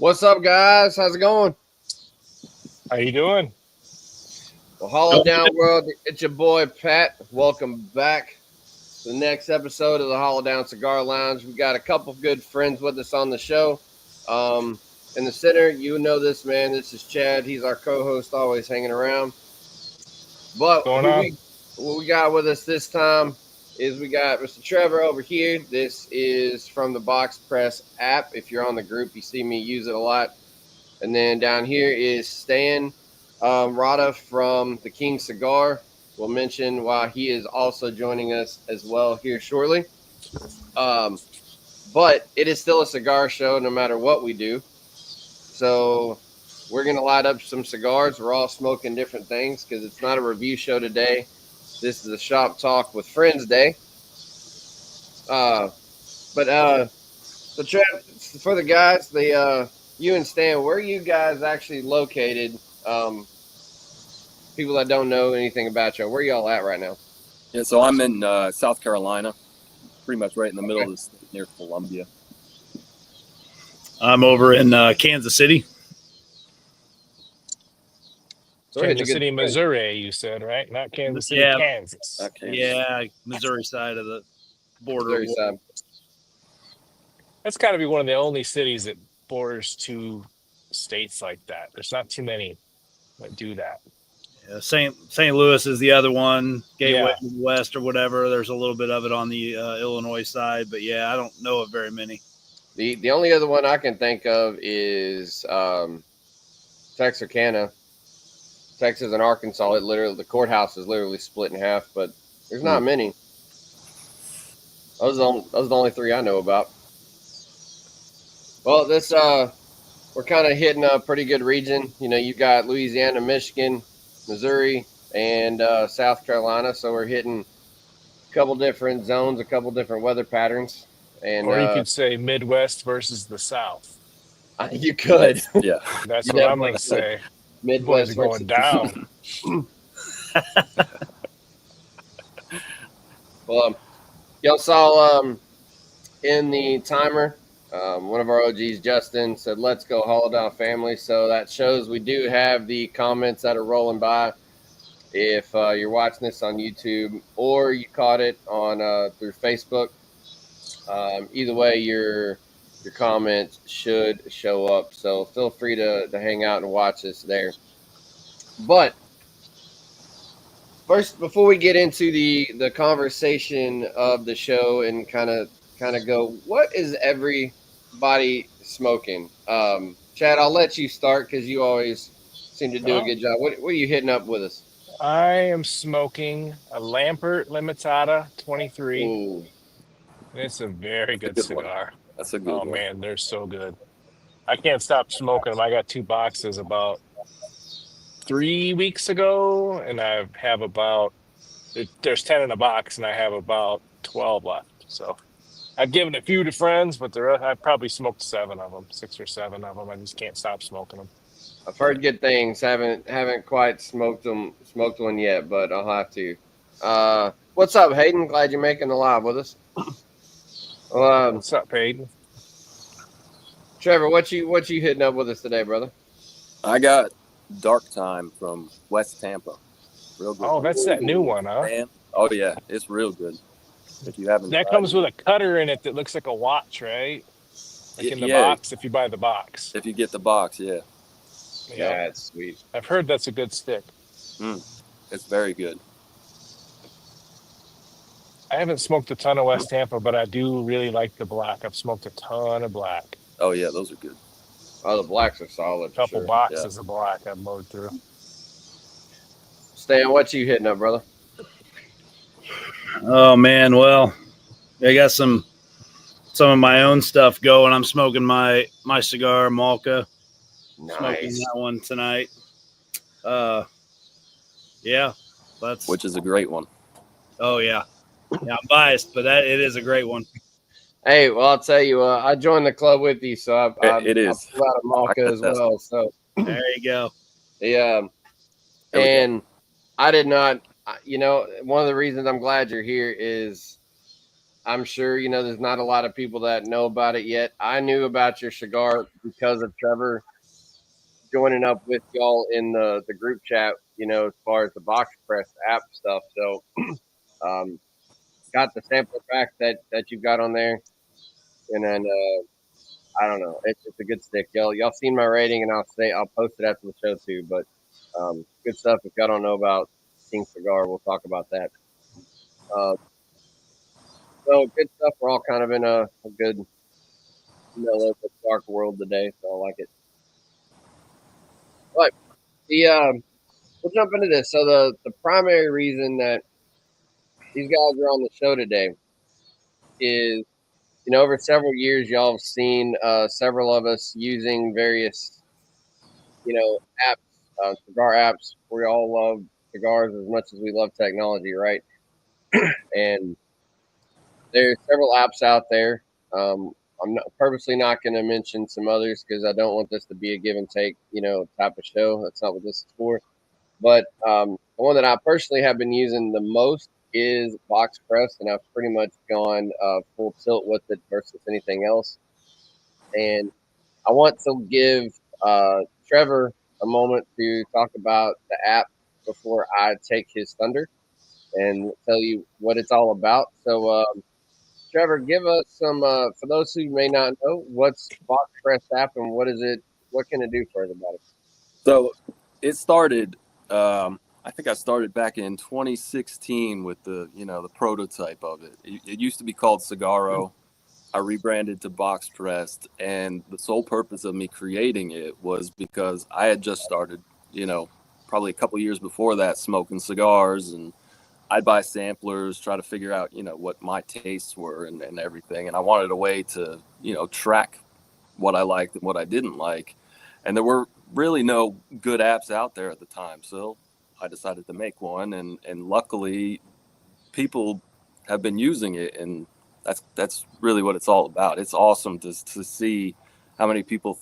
What's up, guys? How's it going? How you doing? Well, Hollow Down World, it's your boy Pat. Welcome back to the next episode of the Hollow Down Cigar Lounge. We got a couple good friends with us on the show. In the center, you know this man. This is Chad. He's our co-host, always hanging around. But what we got with us this time is we got Mr. Trevor over here. This is from the Boxpressd app. If you're on the group, you see me use it a lot. And then down here is Stan Rada from the King Cigar. We'll mention why he is also joining us as well here shortly. But it is still a cigar show no matter what we do. So we're going to light up some cigars. We're all smoking different things because it's not a review show today. This is a shop talk with friends day. So Trev, for the guys, you and Stan, where are you guys actually located? People that don't know anything about you, where are y'all at right now? Yeah, so I'm in South Carolina, pretty much right in the middle of the state near Columbia. I'm over in Kansas City. Kansas City, Missouri, you said, right? Not Kansas City, Kansas. Not Kansas. Yeah, Missouri side of the border. Missouri side. That's got to be one of the only cities that borders two states like that. There's not too many that do that. Yeah, St. Louis is the other one, Gateway West or whatever. There's a little bit of it on the Illinois side, but yeah, I don't know of very many. The only other one I can think of is Texarkana. Texas and Arkansas, the courthouse is literally split in half, but there's not many. Those are the only 3 I know about. Well, this we're kind of hitting a pretty good region. You know, you got Louisiana, Michigan, Missouri, and South Carolina. So we're hitting a couple different zones, a couple different weather patterns, and Or you could say Midwest versus the South. you could. Yeah. That's You what I'm definitely going to say. Midwest Boys are versus going down. Well, y'all saw in the timer, one of our OGs, Justin, said, "Let's go Hollow Down family." So that shows we do have the comments that are rolling by. If you're watching this on YouTube or you caught it on through Facebook, either way, your comments should show up. So feel free to hang out and watch us there. But first, before we get into the conversation of the show and kind of go, what is everybody smoking? Chad, I'll let you start because you always seem to do a Oh, good job. What are you hitting up with us? I am smoking a Lampert Limitada 23. Ooh, And it's a very That's a good good one. cigar. That's a good Oh, one. man, they're so good. I can't stop smoking them. I got 2 boxes about 3 weeks ago, and I have about, there's 10 in a box, and I have about 12 left. So I've given a few to friends, but I've probably smoked 7 of them, 6 or 7 of them. I just can't stop smoking them. I've heard good things. Haven't quite smoked one yet, but I'll have to. What's up, Hayden? Glad you're making the live with us. What's up, Hayden? Trevor, what you hitting up with us today, brother? I got Dark Time from West Tampa. Real good. Oh, that's that new one, huh? Man. Oh yeah, it's real good. If you haven't That tried comes it, with a cutter in it that looks like a watch, right? Like in the yeah, box, if you buy the box. if you get the box, yeah. Yeah, That's sweet. I've heard that's a good stick. It's very good. I haven't smoked a ton of West Tampa, but I do really like the black. I've smoked a ton of black. Oh yeah, those are good. Oh, the blacks are solid. A couple Sure. boxes of black I've mowed through. Stan, what you hitting up, brother? Oh man, well, I got some of my own stuff going. I'm smoking my cigar Malka. Smoking Nice. that one tonight. Yeah, that's Which is a great one. Oh yeah, I'm biased, but it is a great one. Hey, well, I'll tell you, I joined the club with you, so It is. I pulled out a Malka as well. So There you go. yeah, There we go. and I did not. You know, one of the reasons I'm glad you're here is I'm sure there's not a lot of people that know about it yet. I knew about your cigar because of Trevor joining up with y'all in the group chat. As far as the Boxpressd app stuff. So, got the sampler pack that you've got on there, and then I don't know, it's a good stick. Y'all seen my rating, and I'll post it after the show too. But good stuff. If y'all don't know about King Cigar, we'll talk about that. So good stuff. We're all kind of in a good mellow but dark world today, so I like it. But we'll jump into this. So the primary reason that these guys are on the show today is, over several years, y'all have seen several of us using various, apps, cigar apps. We all love cigars as much as we love technology, right? And there's several apps out there. I'm purposely not going to mention some others because I don't want this to be a give and take, type of show. That's not what this is for. But the one that I personally have been using the most is Boxpressd, and I've pretty much gone full tilt with it versus anything else. And I want to give Trevor a moment to talk about the app before I take his thunder and tell you what it's all about. So, Trevor, give us some, for those who may not know, what's Boxpressd app and what is it? What can it do for everybody? So it started. I think I started back in 2016 with the prototype of it. It used to be called Cigaro. I rebranded to Boxpressd, and the sole purpose of me creating it was because I had just started, probably a couple years before that, smoking cigars, and I'd buy samplers, try to figure out, what my tastes were and everything. And I wanted a way to, track what I liked and what I didn't like. And there were really no good apps out there at the time. So I decided to make one, and luckily people have been using it, and that's really what it's all about. It's awesome to see how many people,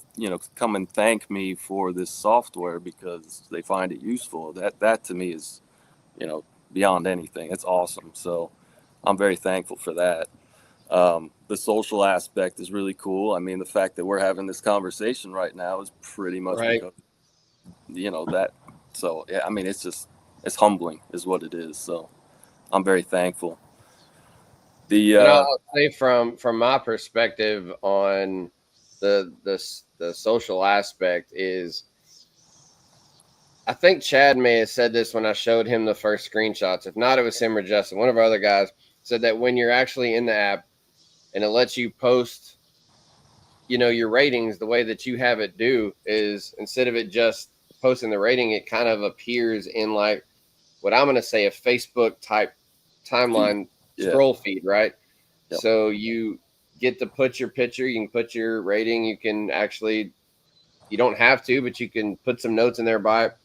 come and thank me for this software because they find it useful. That to me is, beyond anything. It's awesome. So I'm very thankful for that. The social aspect is really cool. I mean, the fact that we're having this conversation right now is pretty much Right. because, that. So, yeah, I mean, it's humbling is what it is. So I'm very thankful. And I'll say from my perspective on the social aspect is, I think Chad may have said this when I showed him the first screenshots. If not, it was him or Justin. One of our other guys said that when you're actually in the app and it lets you post, your ratings, the way that you have it do is instead of it just posting the rating, it kind of appears in like what I'm going to say a Facebook type timeline scroll feed, right? Yep. So you get to put your picture, you can put your rating, you can actually, you don't have to, but you can put some notes in there by it.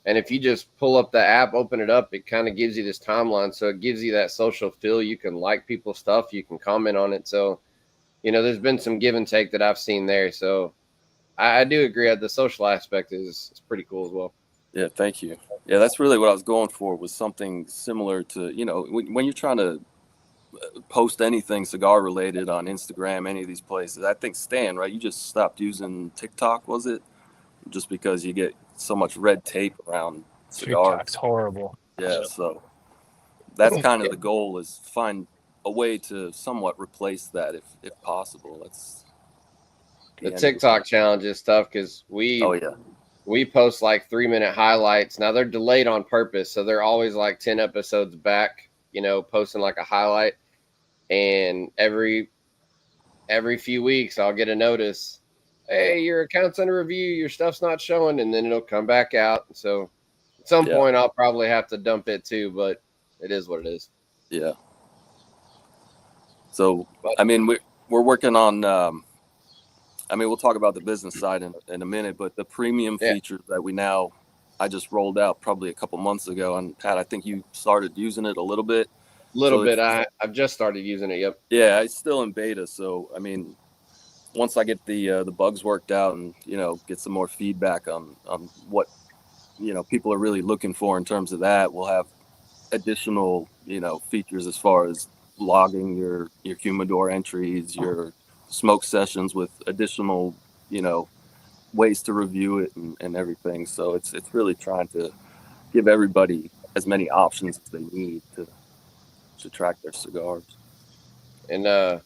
And if you just pull up the app, open it up, it kind of gives you this timeline. So it gives you that social feel. You can like people's stuff. You can comment on it. So, there's been some give and take that I've seen there. So I do agree. The social aspect is pretty cool as well. Yeah, thank you. Yeah, that's really what I was going for, was something similar to, when you're trying to post anything cigar related on Instagram, any of these places. I think Stan, right? You just stopped using TikTok, was it? Just because you get so much red tape around cigars. TikTok's horrible. Yeah, so that's kind of the goal, is find a way to somewhat replace that if possible. That's the TikTok challenge is tough because we post like 3-minute highlights. Now they're delayed on purpose, so they're always like 10 episodes back, posting like a highlight. And every few weeks I'll get a notice, hey, your account's under review, your stuff's not showing, and then it'll come back out. So at some point I'll probably have to dump it too, but it is what it is. Yeah. So, I mean, we're working on, we'll talk about the business side in a minute, but the premium feature that I just rolled out probably a couple months ago. And Pat, I think you started using it a little bit. I've just started using it. Yep. Yeah, it's still in beta. So, I mean, once I get the bugs worked out and, get some more feedback on what, people are really looking for in terms of that, we'll have additional, features as far as logging your humidor entries, your smoke sessions with additional, ways to review it and everything. So it's really trying to give everybody as many options as they need to track their cigars. And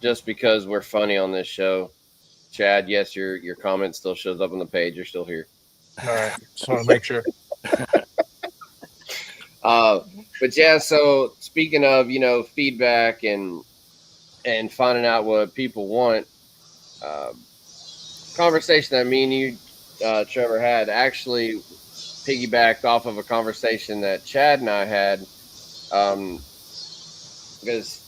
just because we're funny on this show, Chad, yes, your comment still shows up on the page. You're still here. All right. Just want to make sure. But yeah, so speaking of, feedback and finding out what people want, conversation that me and you, Trevor, had actually piggybacked off of a conversation that Chad and I had, because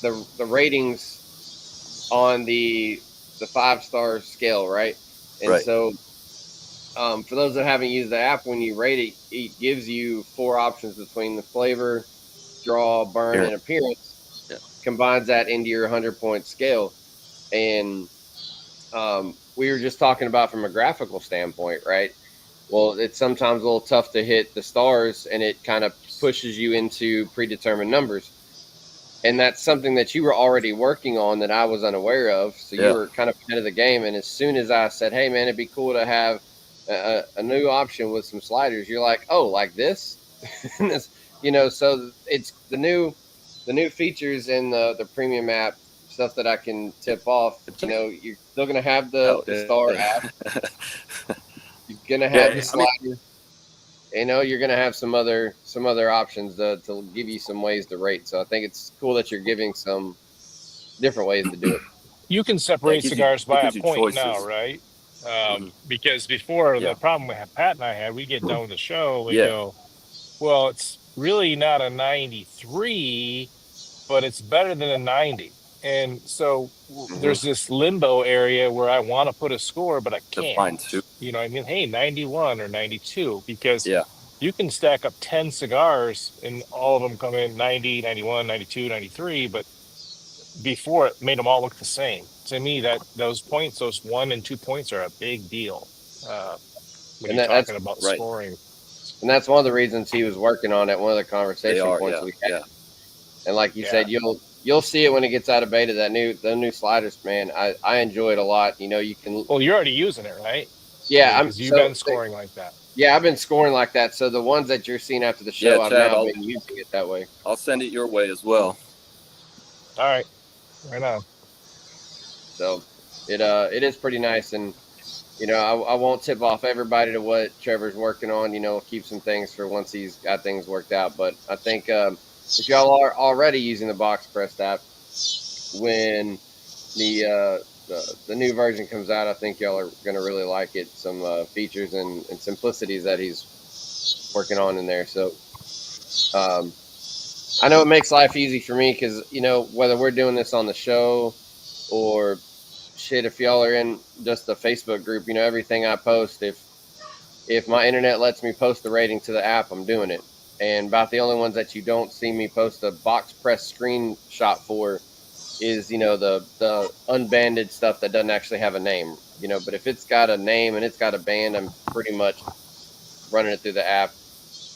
the ratings on the 5-star scale, right? And so for those that haven't used the app, when you rate it, it gives you 4 options between the flavor, draw, burn, and appearance. Yeah. Combines that into your 100-point scale. And we were just talking about from a graphical standpoint, right? Well, it's sometimes a little tough to hit the stars, and it kind of pushes you into predetermined numbers. And that's something that you were already working on that I was unaware of. So you were kind of ahead of the game. And as soon as I said, hey, man, it'd be cool to have a new option with some sliders, you're like, oh, like this? So it's the new features in the premium app, stuff that I can tip off. You're still going to have the star app. You're going to have the slider. You're going to have some other options to give you some ways to rate. So I think it's cool that you're giving some different ways to do it. You can separate cigars by a point now, right? Because before Yeah. the problem Pat and I had, we get done with the show, we Yeah. go, well, it's really not a 93, but it's better than a 90. And so there's this limbo area where I want to put a score, but I That's can't. mine too. You know what I mean? Hey, 91 or 92, because Yeah. you can stack up 10 cigars and all of them come in 90, 91, 92, 93, but before it made them all look the same. To me, that those points, those 1 and 2 points are a big deal when And you're that's talking about right. scoring. and that's one of the reasons he was working on it. One of the They conversation are. points Yeah. we had. Yeah. And like you Yeah. said, you'll see it when it gets out of beta. The new sliders, man. I enjoy it a lot. You know, you can. Well, you're already using it, right? Yeah, I'm. Because you've been scoring like that. Yeah, I've been scoring like that. So the ones that you're seeing after the show, Yeah, I've Chad, now been using it that way. I'll send it your way as well. All right. Right on. So it is pretty nice, and you know I won't tip off everybody to what Trevor's working on. You know, keep some things for once he's got things worked out. But I think if y'all are already using the Boxpressd app, when the new version comes out, I think y'all are gonna really like it. Some features and simplicities that he's working on in there. So I know it makes life easy for me because you know whether we're doing this on the show or shit, if y'all are in just the Facebook group, you know everything I post. If my internet lets me post the rating to the app, I'm doing it. And about the only ones that you don't see me post a Boxpressd screenshot for is, you know, the unbanded stuff that doesn't actually have a name, you know. But if it's got a name and it's got a band, I'm pretty much running it through the app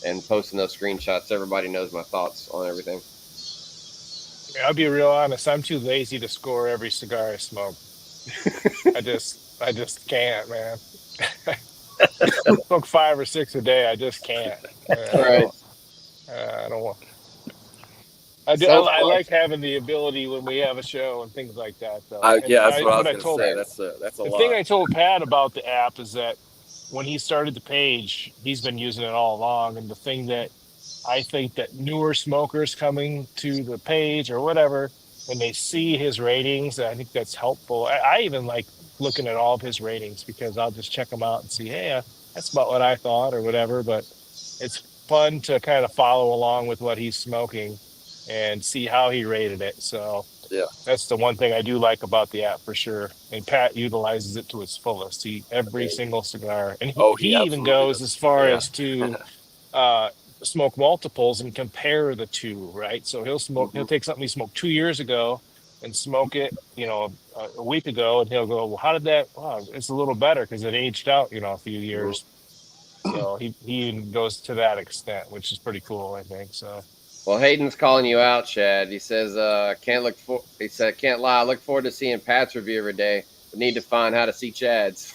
and posting those screenshots. So everybody knows my thoughts on everything. I'll be real honest. I'm too lazy to score every cigar I smoke. I just can't, man. Smoke 5 or 6 a day. I just can't. Right. I don't want. I do. So I far, like having the ability when we have a show and things like that, though. Yeah, that's what I was What I going to told say. That's a the lot. thing I told Pat about the app is that when he started the page, he's been using it all along. And the thing that I think that newer smokers coming to the page or whatever, when they see his ratings, I think that's helpful. I even like looking at all of his ratings because I'll just check them out and see, hey, that's about what I thought or whatever. But it's fun to kind of follow along with what he's smoking and see how he rated it. So Yeah. that's the one thing I do like about the app for sure. And Pat utilizes it to its fullest. Every single cigar, and he He even absolutely goes does. as far Yeah. as to smoke multiples and compare the two. Right, so he'll take something he smoked 2 years ago and smoke it, you know, a week ago, and he'll go, well, how did that? Wow, it's a little better because it aged out, you know, a few years. So he even goes to that extent, which is pretty cool, I think. So. well, Hayden's calling you out, Chad. He says, he said, can't lie. I look forward to seeing Pat's review every day. But need to find how to see Chad's.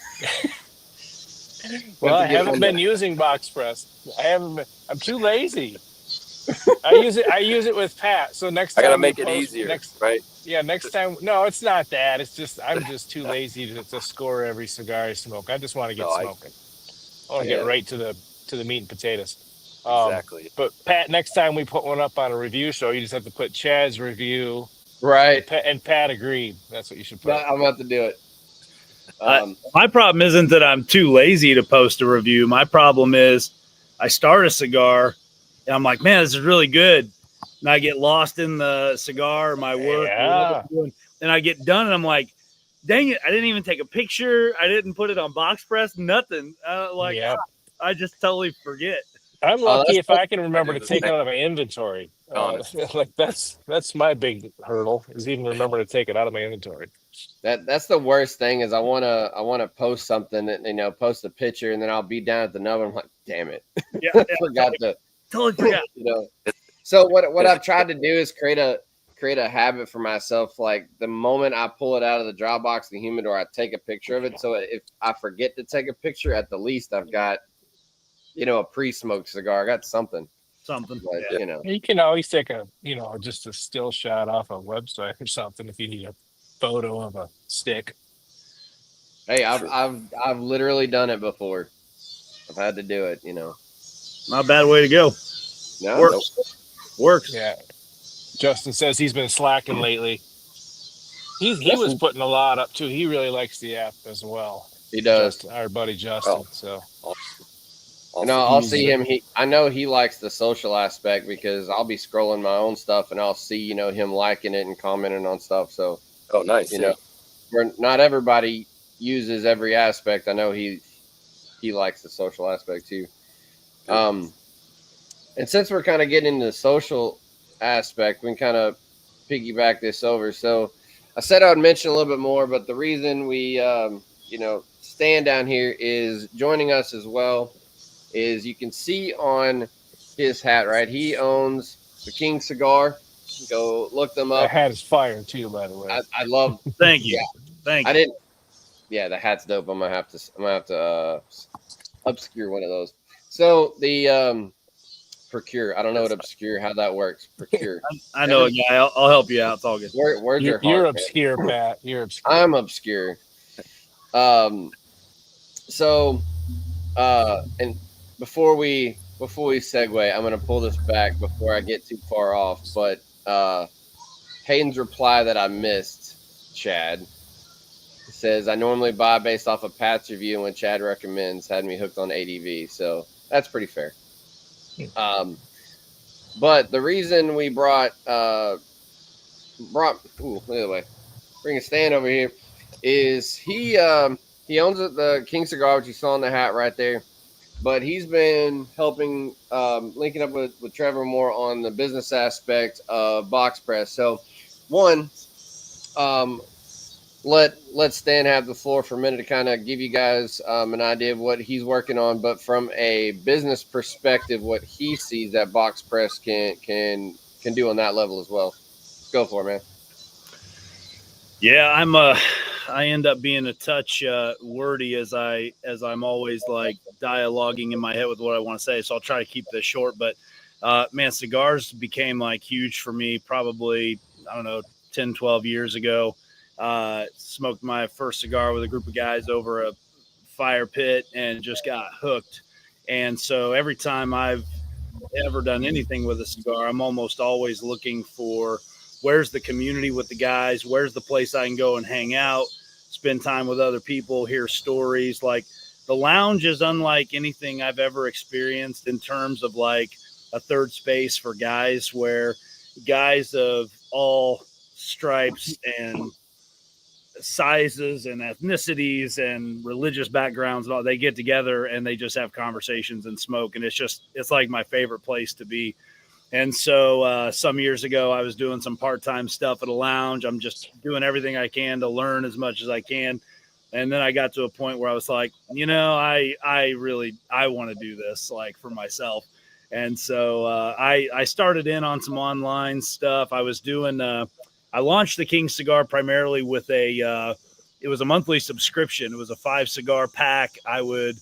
Well, I haven't been using Boxpressd. I'm too lazy. I use it with Pat. So next I got to time we make it post easier, right? next time. No, it's not that. It's just I'm just too lazy to score every cigar I smoke. I just want to get smoking. I want to get right to the meat and potatoes. Exactly. But Pat, next time we put one up on a review show, you just have to put Chad's review. Right. And Pat agreed. That's what you should put. I'm about to do it. My problem isn't that I'm too lazy to post a review. My problem is I start a cigar and I'm like, man, this is really good. And I get lost in the cigar or my work or whatever I'm doing. And I get done and I'm like, dang it, I didn't even take a picture. I didn't put it on Boxpressd, nothing. I just totally forget. I'm lucky if I can remember to take it out of my inventory. Like that's my big hurdle is even remember to take it out of my inventory. That's the worst thing is I wanna post something that, you know, post a picture and then I'll be down at the nub and I'm like, damn it. Yeah, totally forgot. You know. So what I've tried to do is create a habit for myself. Like the moment I pull it out of the dry box in the humidor, I take a picture of it. So if I forget to take a picture, at the least I've got, you know, a pre-smoked cigar. I got something. But, you know, you can always take just a still shot off a website or something if you need a photo of a stick. Hey, I've literally done it before. I've had to do it. You know, not a bad way to go. No, works. Yeah. Justin says he's been slacking lately. He was putting a lot up too. He really likes the app as well. He does. Justin, our buddy Justin. So And I'll see him. I know he likes the social aspect because I'll be scrolling my own stuff and I'll see, him liking it and commenting on stuff. So, nice. where not everybody uses every aspect. I know he likes the social aspect too. And since we're kind of getting into the social aspect, we can kind of piggyback this over. So I said I would mention a little bit more, but the reason we, Stan down here is joining us as well is you can see on his hat, right? He owns the King Cigar. Go look them up. that hat is fire too, by the way. I love. Thank you. Yeah, Thank you. I didn't. Yeah, the hat's dope. I'm gonna have to obscure one of those. So the procure. I don't know what obscure how that works. Procure. I know a guy. I'll help you out. It's all good. Where's your You're heart, obscure, man? Pat. You're obscure. I'm obscure. And before we segue, I'm gonna pull this back before I get too far off. But Hayden's reply that I missed, Chad, says I normally buy based off of Pat's review, and when Chad recommends had me hooked on ADV. So that's pretty fair. But the reason we bring a Stan over here is he owns the King Cigar, which you saw on the hat right there. But he's been helping, linking up with Trevor more on the business aspect of Boxpressd. So, one, let Stan have the floor for a minute to kind of give you guys an idea of what he's working on. But from a business perspective, what he sees that Boxpressd can do on that level as well. Go for it, man. Yeah, I end up being a touch wordy as I'm always like dialoguing in my head with what I want to say. So I'll try to keep this short. But man, cigars became like huge for me probably, I don't know, 10, 12 years ago. Smoked my first cigar with a group of guys over a fire pit and just got hooked. And so every time I've ever done anything with a cigar, I'm almost always looking for where's the community with the guys, where's the place I can go and hang out, spend time with other people, hear stories. Like the lounge is unlike anything I've ever experienced in terms of like a third space for guys where guys of all stripes and sizes and ethnicities and religious backgrounds and all, they get together and they just have conversations and smoke. And it's like my favorite place to be. And so some years ago, I was doing some part-time stuff at a lounge. I'm just doing everything I can to learn as much as I can. And then I got to a point where I was like, I want to do this like for myself. And so I started in on some online stuff. I was doing, I launched the King Cigar primarily with it was a monthly subscription. It was a 5 cigar pack. I would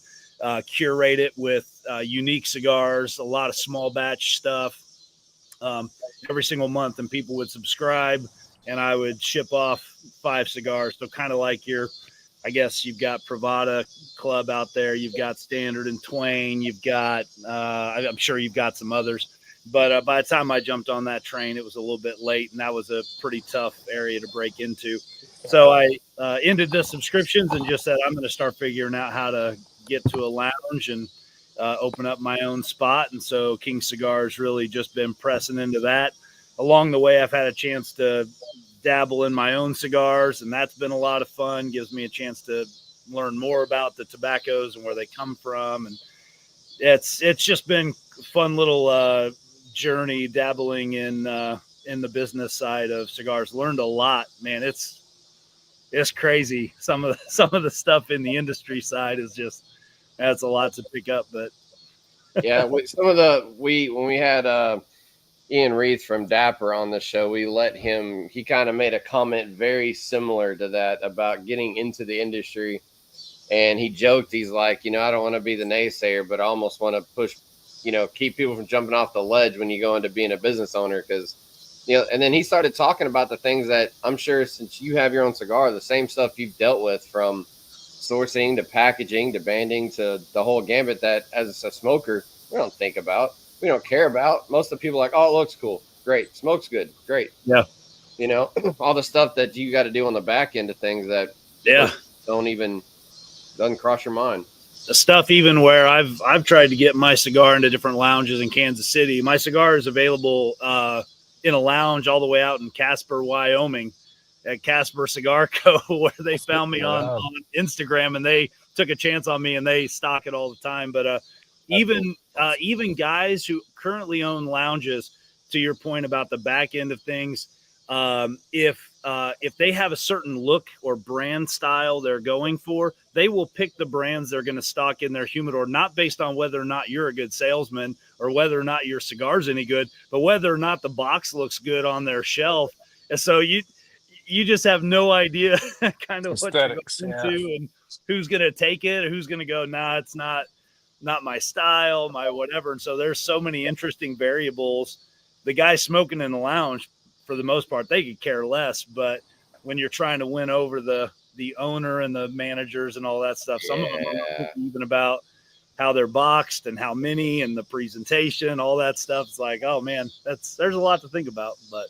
curate it with unique cigars, a lot of small batch stuff. Every single month, and people would subscribe and I would ship off 5 cigars. So kind of like I guess you've got Pravada Club out there. You've got Standard and Twain. You've got, I'm sure you've got some others, but by the time I jumped on that train, it was a little bit late and that was a pretty tough area to break into. So I ended the subscriptions and just said, I'm going to start figuring out how to get to a lounge and open up my own spot. And so King Cigar's really just been pressing into that. Along the way, I've had a chance to dabble in my own cigars, and that's been a lot of fun. Gives me a chance to learn more about the tobaccos and where they come from. And it's just been a fun little journey dabbling in the business side of cigars. Learned a lot, man. It's crazy. Some of the stuff in the industry side is just, that's a lot to pick up, but yeah, when we had Ian Reith from Dapper on the show, we let him, he kind of made a comment very similar to that about getting into the industry. And he joked, he's like, I don't want to be the naysayer, but I almost want to push, keep people from jumping off the ledge when you go into being a business owner. Because, and then he started talking about the things that I'm sure since you have your own cigar, the same stuff you've dealt with from sourcing to packaging to banding to the whole gambit that as a smoker, we don't think about. We don't care about. Most of the people are like, oh, it looks cool. Great. Smoke's good. Great. Yeah. All the stuff that you got to do on the back end of things that don't even doesn't cross your mind. The stuff even where I've tried to get my cigar into different lounges in Kansas City. My cigar is available in a lounge all the way out in Casper, Wyoming, at Casper Cigar Co., where they found me on Instagram, and they took a chance on me, and they stock it all the time. But even guys who currently own lounges, to your point about the back end of things, if they have a certain look or brand style they're going for, they will pick the brands they're going to stock in their humidor, not based on whether or not you're a good salesman or whether or not your cigar's any good, but whether or not the box looks good on their shelf. And so you just have no idea kind of Aesthetics, what you're going into and who's going to take it, or who's going to go, nah, it's not my style, my whatever. And so there's so many interesting variables. The guy smoking in the lounge, for the most part, they could care less. But when you're trying to win over the owner and the managers and all that stuff, some of them are even about how they're boxed and how many and the presentation, all that stuff. It's like, oh man, there's a lot to think about. But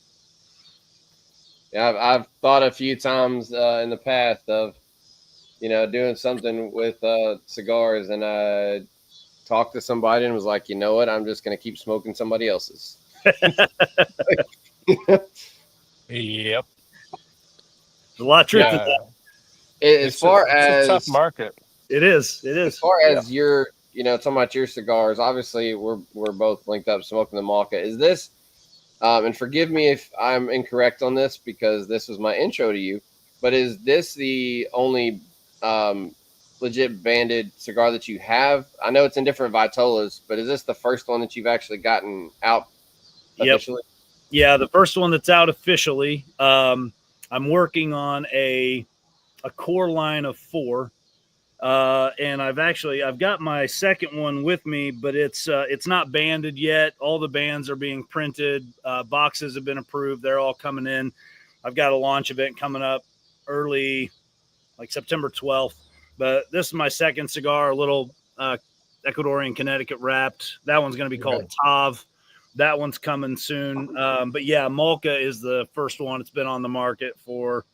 yeah, I've thought a few times in the past of, doing something with cigars, and I talked to somebody and was like, you know what, I'm just going to keep smoking somebody else's. Yep. There's a lot of truth to that. It's a tough market. It is. As far as your, talking about your cigars, obviously we're both linked up smoking the Malka. Is this, and forgive me if I'm incorrect on this because this was my intro to you, but is this the only legit banded cigar that you have? I know it's in different Vitolas, but is this the first one that you've actually gotten out officially? Yep. Yeah, the first one that's out officially. I'm working on a core line of 4, and I've got my second one with me, but it's not banded yet. All the bands are being printed. Boxes have been approved. They're all coming in. I've got a launch event coming up early, like September 12th. But this is my second cigar, a little Ecuadorian Connecticut wrapped. That one's going to be called Tav. That one's coming soon. But yeah, Malka is the first one. It's been on the market for,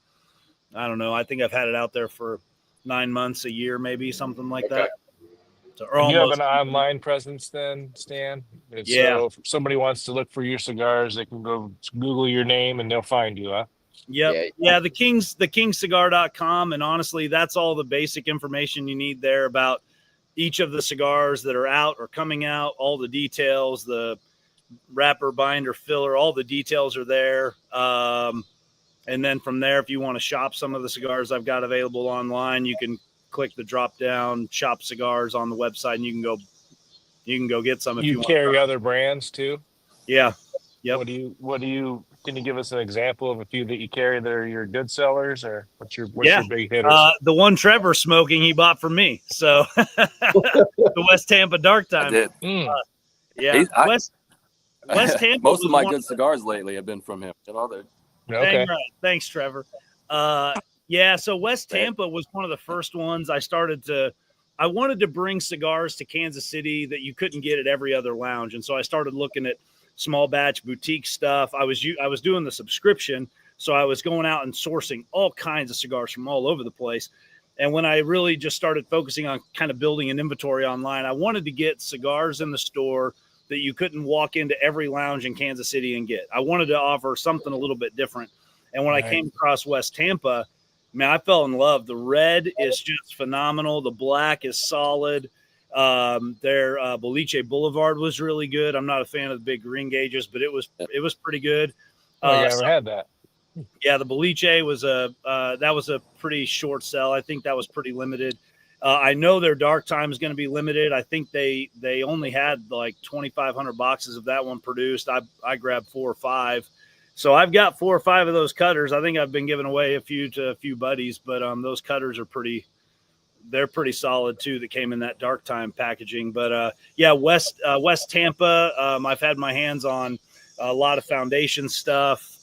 I don't know, I think I've had it out there for 9 months, a year, maybe, something like that. So, you have an online presence then, Stan? So if somebody wants to look for your cigars, they can go Google your name and they'll find you, huh? Yep. Yeah, the kingscigar.com. And honestly, that's all the basic information you need there about each of the cigars that are out or coming out, all the details, the wrapper, binder, filler, all the details are there. And then from there, if you want to shop some of the cigars I've got available online, you can click the drop down shop cigars on the website, and you can go get some if you want. You carry other brands too? Yeah. Yep. Can you give us an example of a few that you carry that are your good sellers, or what's your big hitters? The one Trevor's smoking, he bought from me. So the West Tampa Dark Time. I did. West Tampa. Most of my good cigars lately have been from him. Okay. Dang right. Thanks, Trevor. So West Tampa was one of the first ones I wanted to bring cigars to Kansas City that you couldn't get at every other lounge. And so I started looking at small batch boutique stuff. I was doing the subscription. So I was going out and sourcing all kinds of cigars from all over the place. And when I really just started focusing on kind of building an inventory online, I wanted to get cigars in the store that you couldn't walk into every lounge in Kansas City and get. I wanted to offer something a little bit different. And when I came across West Tampa, man, I fell in love. The red is just phenomenal. The black is solid. Their Boliche Boulevard was really good. I'm not a fan of the big green gauges, but it was pretty good. I never had that. Yeah, the Boliche was a pretty short sell. I think that was pretty limited. I know their Dark Time is going to be limited. I think they only had like 2,500 boxes of that one produced. I grabbed 4 or 5. So I've got 4 or 5 of those cutters. I think I've been giving away a few to a few buddies, but those cutters are pretty solid too, that came in that Dark Time packaging. But West Tampa, I've had my hands on a lot of Foundation stuff,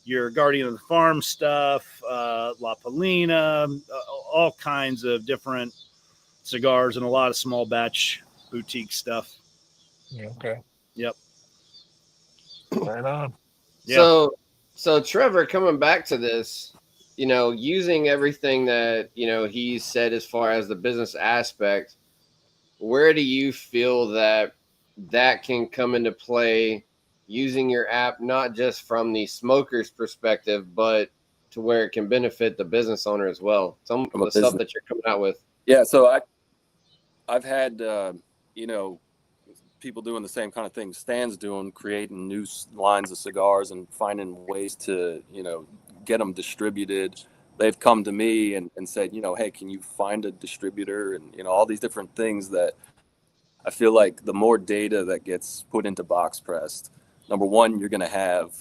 your Guardian of the Farm stuff, La Palina, all kinds of different cigars, and a lot of small batch boutique stuff. Yeah, okay. Yep. Right on. Yeah. So Trevor, coming back to this, using everything that, he's said as far as the business aspect, where do you feel that can come into play using your app, not just from the smoker's perspective, but to where it can benefit the business owner as well? Some of the stuff that you're coming out with. Yeah. So I've had, people doing the same kind of thing Stan's doing, creating new lines of cigars and finding ways to, get them distributed. They've come to me and said, hey, can you find a distributor? And, all these different things that I feel like the more data that gets put into Boxpressd, number one, you're going to have,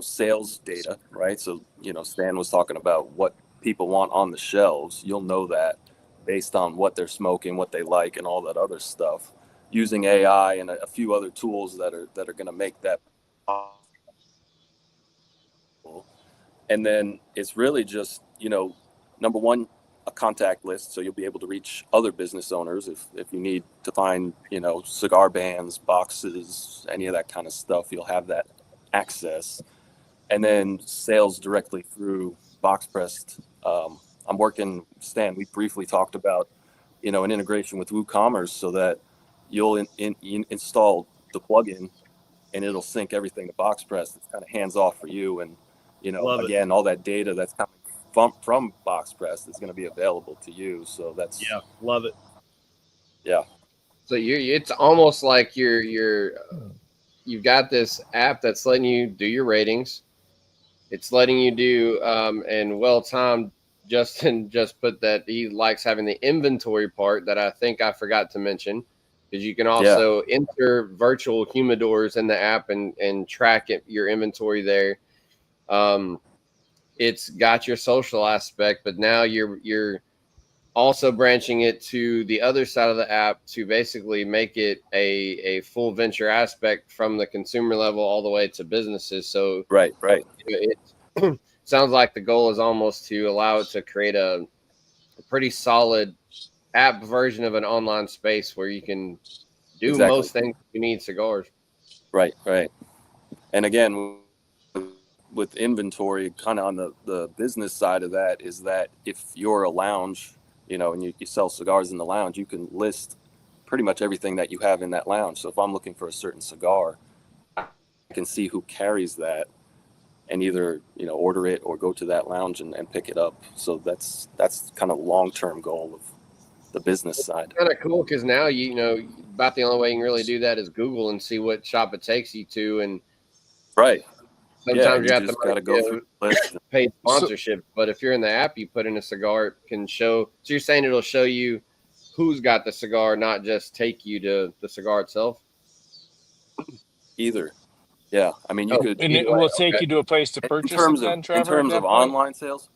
sales data, right? So, Stan was talking about what people want on the shelves. You'll know that based on what they're smoking, what they like, and all that other stuff, using AI and a few other tools that are going to make that possible. And then it's really just, number one, a contact list, so you'll be able to reach other business owners if you need to find, cigar bands, boxes, any of that kind of stuff. You'll have that access. And then sales directly through Boxpressd. I'm working, Stan, we briefly talked about, an integration with WooCommerce so that you'll install the plugin and it'll sync everything to Boxpressd. It's kind of hands off for you. And, again, all that data that's coming from Boxpressd is going to be available to you. So that's, love it. Yeah. So it's almost like you've got this app that's letting you do your ratings. It's letting you do, and Tom, Justin just put that he likes having the inventory part that I think I forgot to mention, because you can also enter virtual humidors in the app and track your inventory there. It's got your social aspect, but now you're also branching it to the other side of the app to basically make it a full venture aspect from the consumer level all the way to businesses. So right. It sounds like the goal is almost to allow it to create a pretty solid app version of an online space where you can do most things you need cigars. Right. And again, with inventory, kind of on the business side of that, is that if you're a lounge, and you sell cigars in the lounge, you can list pretty much everything that you have in that lounge. So if I'm looking for a certain cigar, I can see who carries that and either, order it or go to that lounge and pick it up. So that's kind of long-term goal of the business side. Kind of cool, because now, about the only way you can really do that is Google and see what shop it takes you to. And sometimes you have to go through paid sponsorship, but if you're in the app, you put in a cigar, it can show. So you're saying it'll show you who's got the cigar, not just take you to the cigar itself? Either. Yeah. I mean, you could. And it will take you to a place to purchase it then, Trevor? In terms of online sales?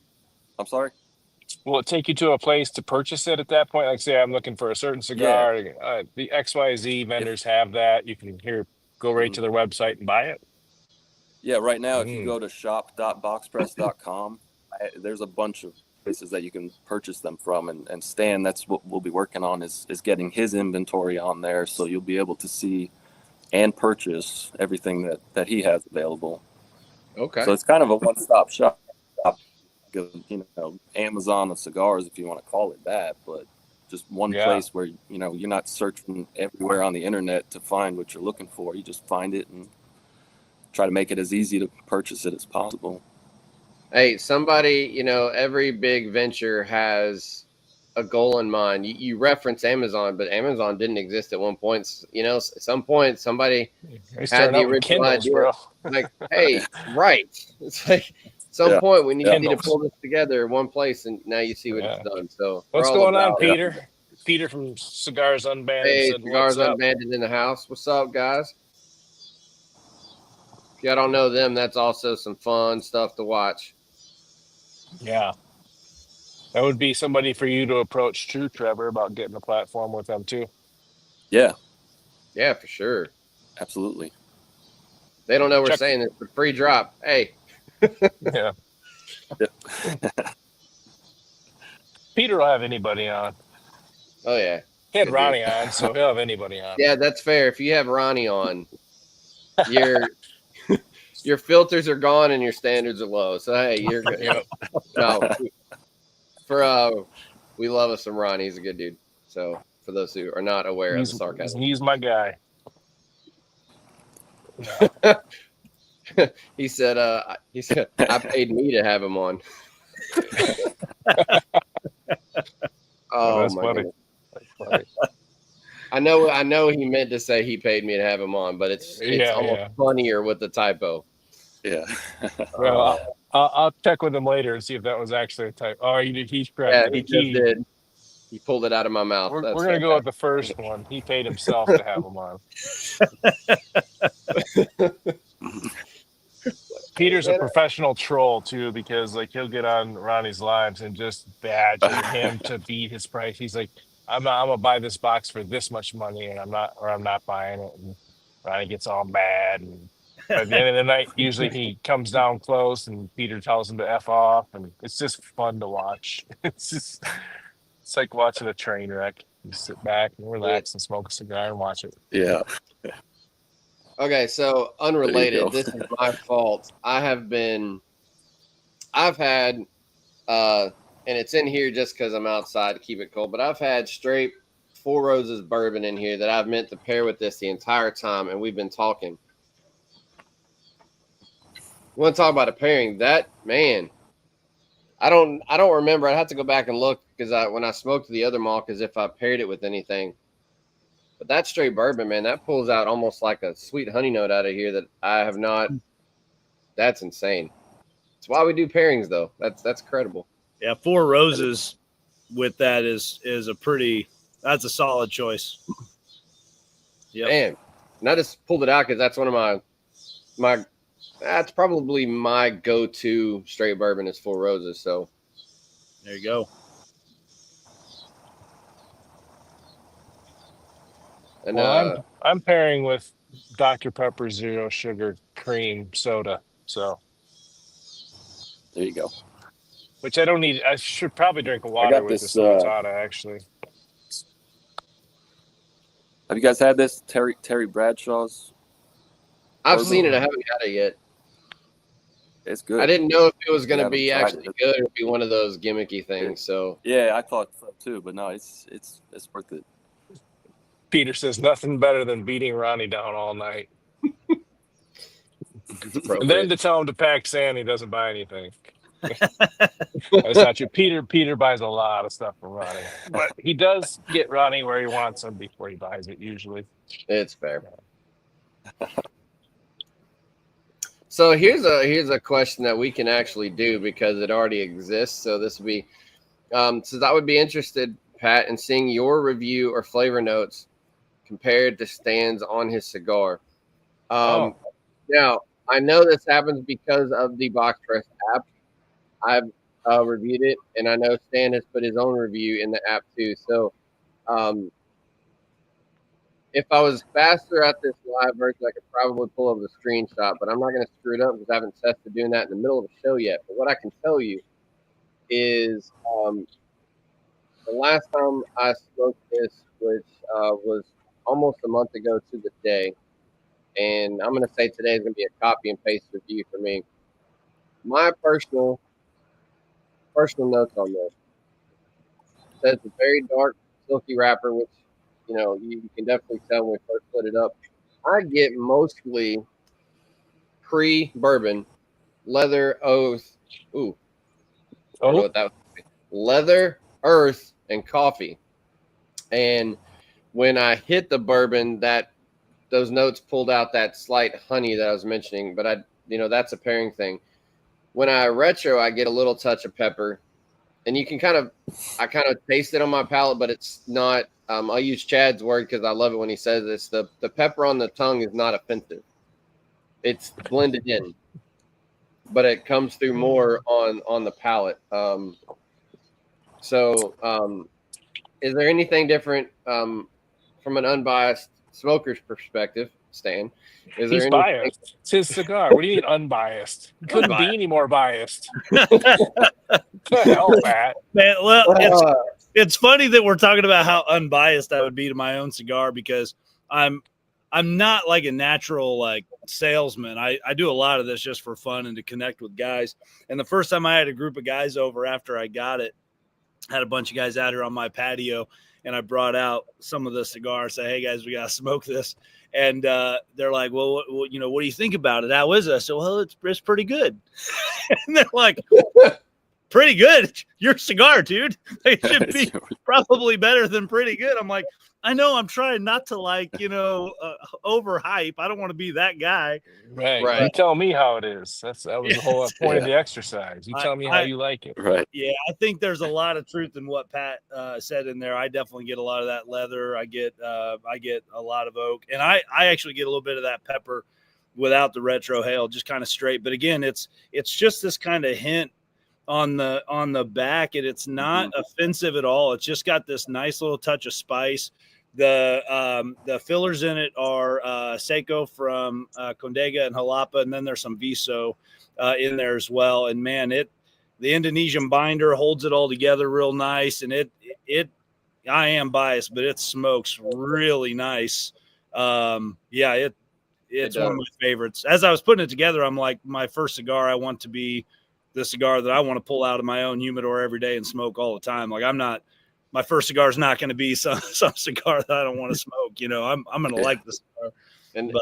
I'm sorry? Will it take you to a place to purchase it at that point? Like, say I'm looking for a certain cigar. The XYZ vendors have that. You can go right to their website and buy it. Yeah, right now, if you go to shop.boxpressd.com, there's a bunch of places that you can purchase them from. And Stan, that's what we'll be working on is getting his inventory on there. So you'll be able to see and purchase everything that he has available. Okay. So it's kind of a one-stop shop, Amazon of cigars, if you want to call it that, but just one place where, you're not searching everywhere on the internet to find what you're looking for. You just find it and try to make it as easy to purchase it as possible. Hey, somebody, every big venture has a goal in mind. You reference Amazon, but Amazon didn't exist at one point. At some point, somebody had the original Kindles, idea. Bro. Like, hey, right. It's like at some point we need to pull this together in one place, and now you see what it's done. So what's going on, Peter? Peter from Cigars Unbanded. Hey, Cigars Unbanded in the house. What's up, guys? If y'all don't know them, that's also some fun stuff to watch. Yeah. That would be somebody for you to approach too, Trevor, about getting a platform with them too. Yeah. Yeah, for sure. Absolutely. They don't know we're saying this, but free drop. Hey. Yeah. Peter will have anybody on. Oh, yeah. He had Ronnie on, so he'll have anybody on. Yeah, that's fair. If you have Ronnie on, you're your filters are gone and your standards are low. So hey, you're good. Yep. No, we love us some Ron. He's a good dude. So for those who are not aware of the sarcasm, He's my guy. he said I paid me to have him on. Oh that's my funny. goodness. That's funny. I know he meant to say he paid me to have him on, but it's almost funnier with the typo. Yeah. Well, I'll check with him later and see if that was actually a type. Oh, he's correct. Yeah, he just did. He pulled it out of my mouth. We're gonna go with the first one. He paid himself to have him on. Peter's a professional troll too, because like he'll get on Ronnie's lives and just badger him to beat his price. He's like, I'm gonna buy this box for this much money, and I'm not buying it. And Ronnie gets all mad, and at the end of the night, usually he comes down close, and Peter tells him to F off, and it's just fun to watch. It's like watching a train wreck. You sit back and relax and smoke a cigar and watch it. Yeah. Okay, so unrelated. This is my fault. I've had, and it's in here just because I'm outside to keep it cold, but I've had straight Four Roses bourbon in here that I've meant to pair with this the entire time, and we've been talking. We want to talk about a pairing. That, man, I don't remember. I'd have to go back and look because when I smoked the other malt, as if I paired it with anything. But that straight bourbon, man, that pulls out almost like a sweet honey note out of here that I have not. That's insane. That's why we do pairings, though. That's credible. Yeah, Four Roses with that is that's a solid choice. Yeah, man, and I just pulled it out because that's one of my that's probably my go-to straight bourbon is Four Roses. So there you go. And well, I'm pairing with Dr. Pepper Zero Sugar Cream Soda. So there you go. Which I don't need. I should probably drink water with this Tada, actually. Have you guys had this Terry Bradshaw's? I've seen it. I haven't had it yet. It's good. I didn't know if it was going to be actually good or be one of those gimmicky things. So yeah, I thought so too, but no, it's worth it. Peter says nothing better than beating Ronnie down all night. And then to tell him to pack sand, he doesn't buy anything. That's not true. Peter buys a lot of stuff from Ronnie, but he does get Ronnie where he wants him before he buys it. Usually, it's fair. So here's a question that we can actually do because it already exists. So this would be, so I would be interested, Pat, in seeing your review or flavor notes compared to Stan's on his cigar. Now, I know this happens because of the Boxpressd app. I've reviewed it, and I know Stan has put his own review in the app too. So if I was faster at this live version, I could probably pull up the screenshot, but I'm not going to screw it up because I haven't tested doing that in the middle of the show yet. But what I can tell you is the last time I smoked this, which was almost a month ago to the day, and I'm going to say today is going to be a copy and paste review for me. My personal notes on this. It says a very dark, silky wrapper, which, you know, you can definitely tell when we first put it up. I get mostly pre-bourbon, leather, oath. Ooh. I don't know what that was. Leather, earth, and coffee. And when I hit the bourbon, those notes pulled out that slight honey that I was mentioning, but that's a pairing thing. When I retro, I get a little touch of pepper, and I kind of taste it on my palate, but it's not. I'll use Chad's word because I love it when he says this. The pepper on the tongue is not offensive. It's blended in, but it comes through more on the palate. Is there anything different from an unbiased smoker's perspective, Stan? He's biased. It's his cigar. What do you mean unbiased? He couldn't be any more biased. Hell, Pat. Man, well, it's funny that we're talking about how unbiased I would be to my own cigar because I'm I'm not like a natural like salesman. I do a lot of this just for fun and to connect with guys. And the first time I had a group of guys over after I got it, had a bunch of guys out here on my patio, and I brought out some of the cigars. Say, hey guys, we gotta smoke this. And they're like, well, what do you think about it? How is it? I said, well, it's pretty good. And they're like, pretty good. Your cigar, dude. It should be probably better than pretty good. I'm like, I know, I'm trying not to overhype. I don't want to be that guy. Right. You tell me how it is. That was the whole point of the exercise. You tell me how you like it. Right. Yeah, I think there's a lot of truth in what Pat said in there. I definitely get a lot of that leather. I get a lot of oak, and I actually get a little bit of that pepper without the retro hail, just kind of straight. But again, it's just this kind of hint on the back, and it's not offensive at all. It's just got this nice little touch of spice. The fillers in it are Seco from Condega and Jalapa, and then there's some Viso in there as well. And man, the Indonesian binder holds it all together real nice, and it I am biased, but it smokes really nice. It's one of my favorites. As I was putting it together, I'm like, my first cigar I want to be the cigar that I want to pull out of my own humidor every day and smoke all the time. Like my first cigar is not going to be some cigar that I don't want to smoke. I'm going to like the cigar. And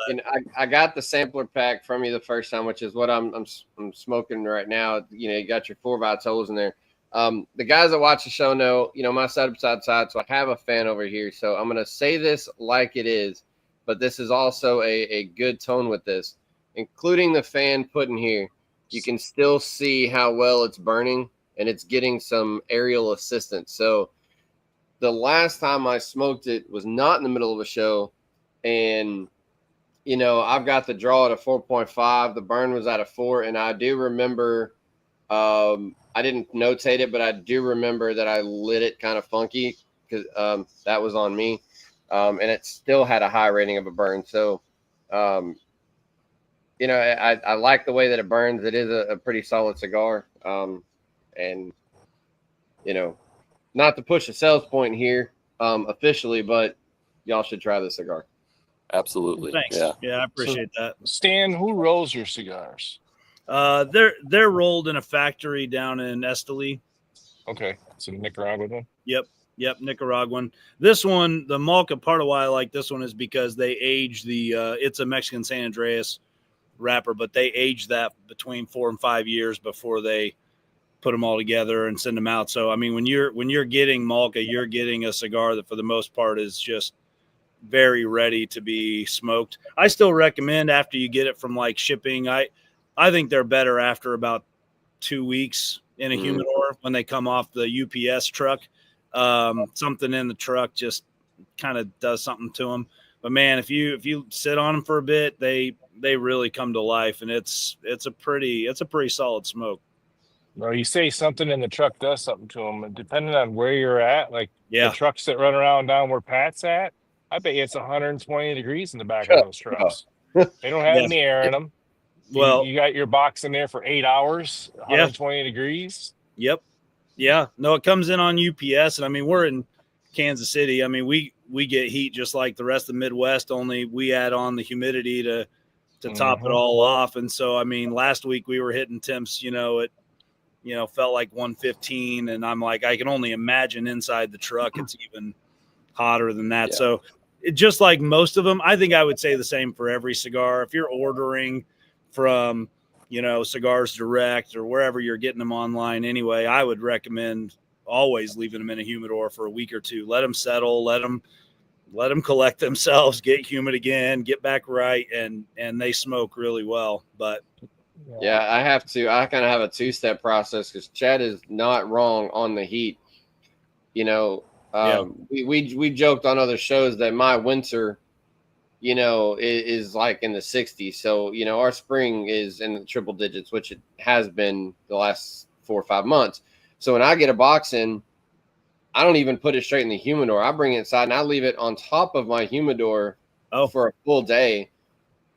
I got the sampler pack from you the first time, which is what I'm smoking right now. You got your 4x12s in there. The guys that watch the show know, my setup's outside, so I have a fan over here. So I'm going to say this like it is, but this is also a good tone with this, including the fan put in here. You can still see how well it's burning, and it's getting some aerial assistance. So the last time I smoked it was not in the middle of a show, and I've got the draw at a 4.5. The burn was at a 4, and I do remember I didn't notate it, but I do remember that I lit it kind of funky because that was on me, and it still had a high rating of a burn. So, I like the way that it burns. It is a pretty solid cigar, and not to push a sales point here officially, but y'all should try the cigar. Absolutely. Thanks. Yeah, I appreciate that. Stan, who rolls your cigars? They're rolled in a factory down in Esteli. Okay, so Nicaraguan one. Yep, Nicaraguan. This one, the Malca, part of why I like this one is because they age it's a Mexican San Andreas wrapper, but they age that between 4 and 5 years before they put them all together and send them out. So, I mean, when you're getting Malca, you're getting a cigar that for the most part is just very ready to be smoked. I still recommend after you get it from like shipping, I think they're better after about 2 weeks in a humidor when they come off the UPS truck. Something in the truck just kind of does something to them. But man, if you sit on them for a bit, they really come to life, and it's a pretty solid smoke. Well, you say something in the truck does something to them, and depending on where you're at, like the trucks that run around down where Pat's at, I bet you it's 120 degrees in the back of those trucks. They don't have any air in them. Well, you got your box in there for 8 hours, 120 degrees. Yep. Yeah. No, it comes in on UPS, and I mean, we're in Kansas City. I mean, we get heat just like the rest of the Midwest, only we add on the humidity to top it all off. And so, I mean, last week we were hitting temps, it felt like 115, and I'm like, I can only imagine inside the truck it's even hotter than that. Yeah. So just like most of them, I think I would say the same for every cigar. If you're ordering from, Cigars Direct or wherever you're getting them online anyway, I would recommend always leaving them in a humidor for a week or two. Let them settle, let them collect themselves, get humid again, get back right, and they smoke really well. But yeah, I kind of have a two-step process because Chad is not wrong on the heat. We joked on other shows that my winter, is like in the 60s. So, our spring is in the triple digits, which it has been the last 4 or 5 months. So when I get a box in, I don't even put it straight in the humidor. I bring it inside and I leave it on top of my humidor for a full day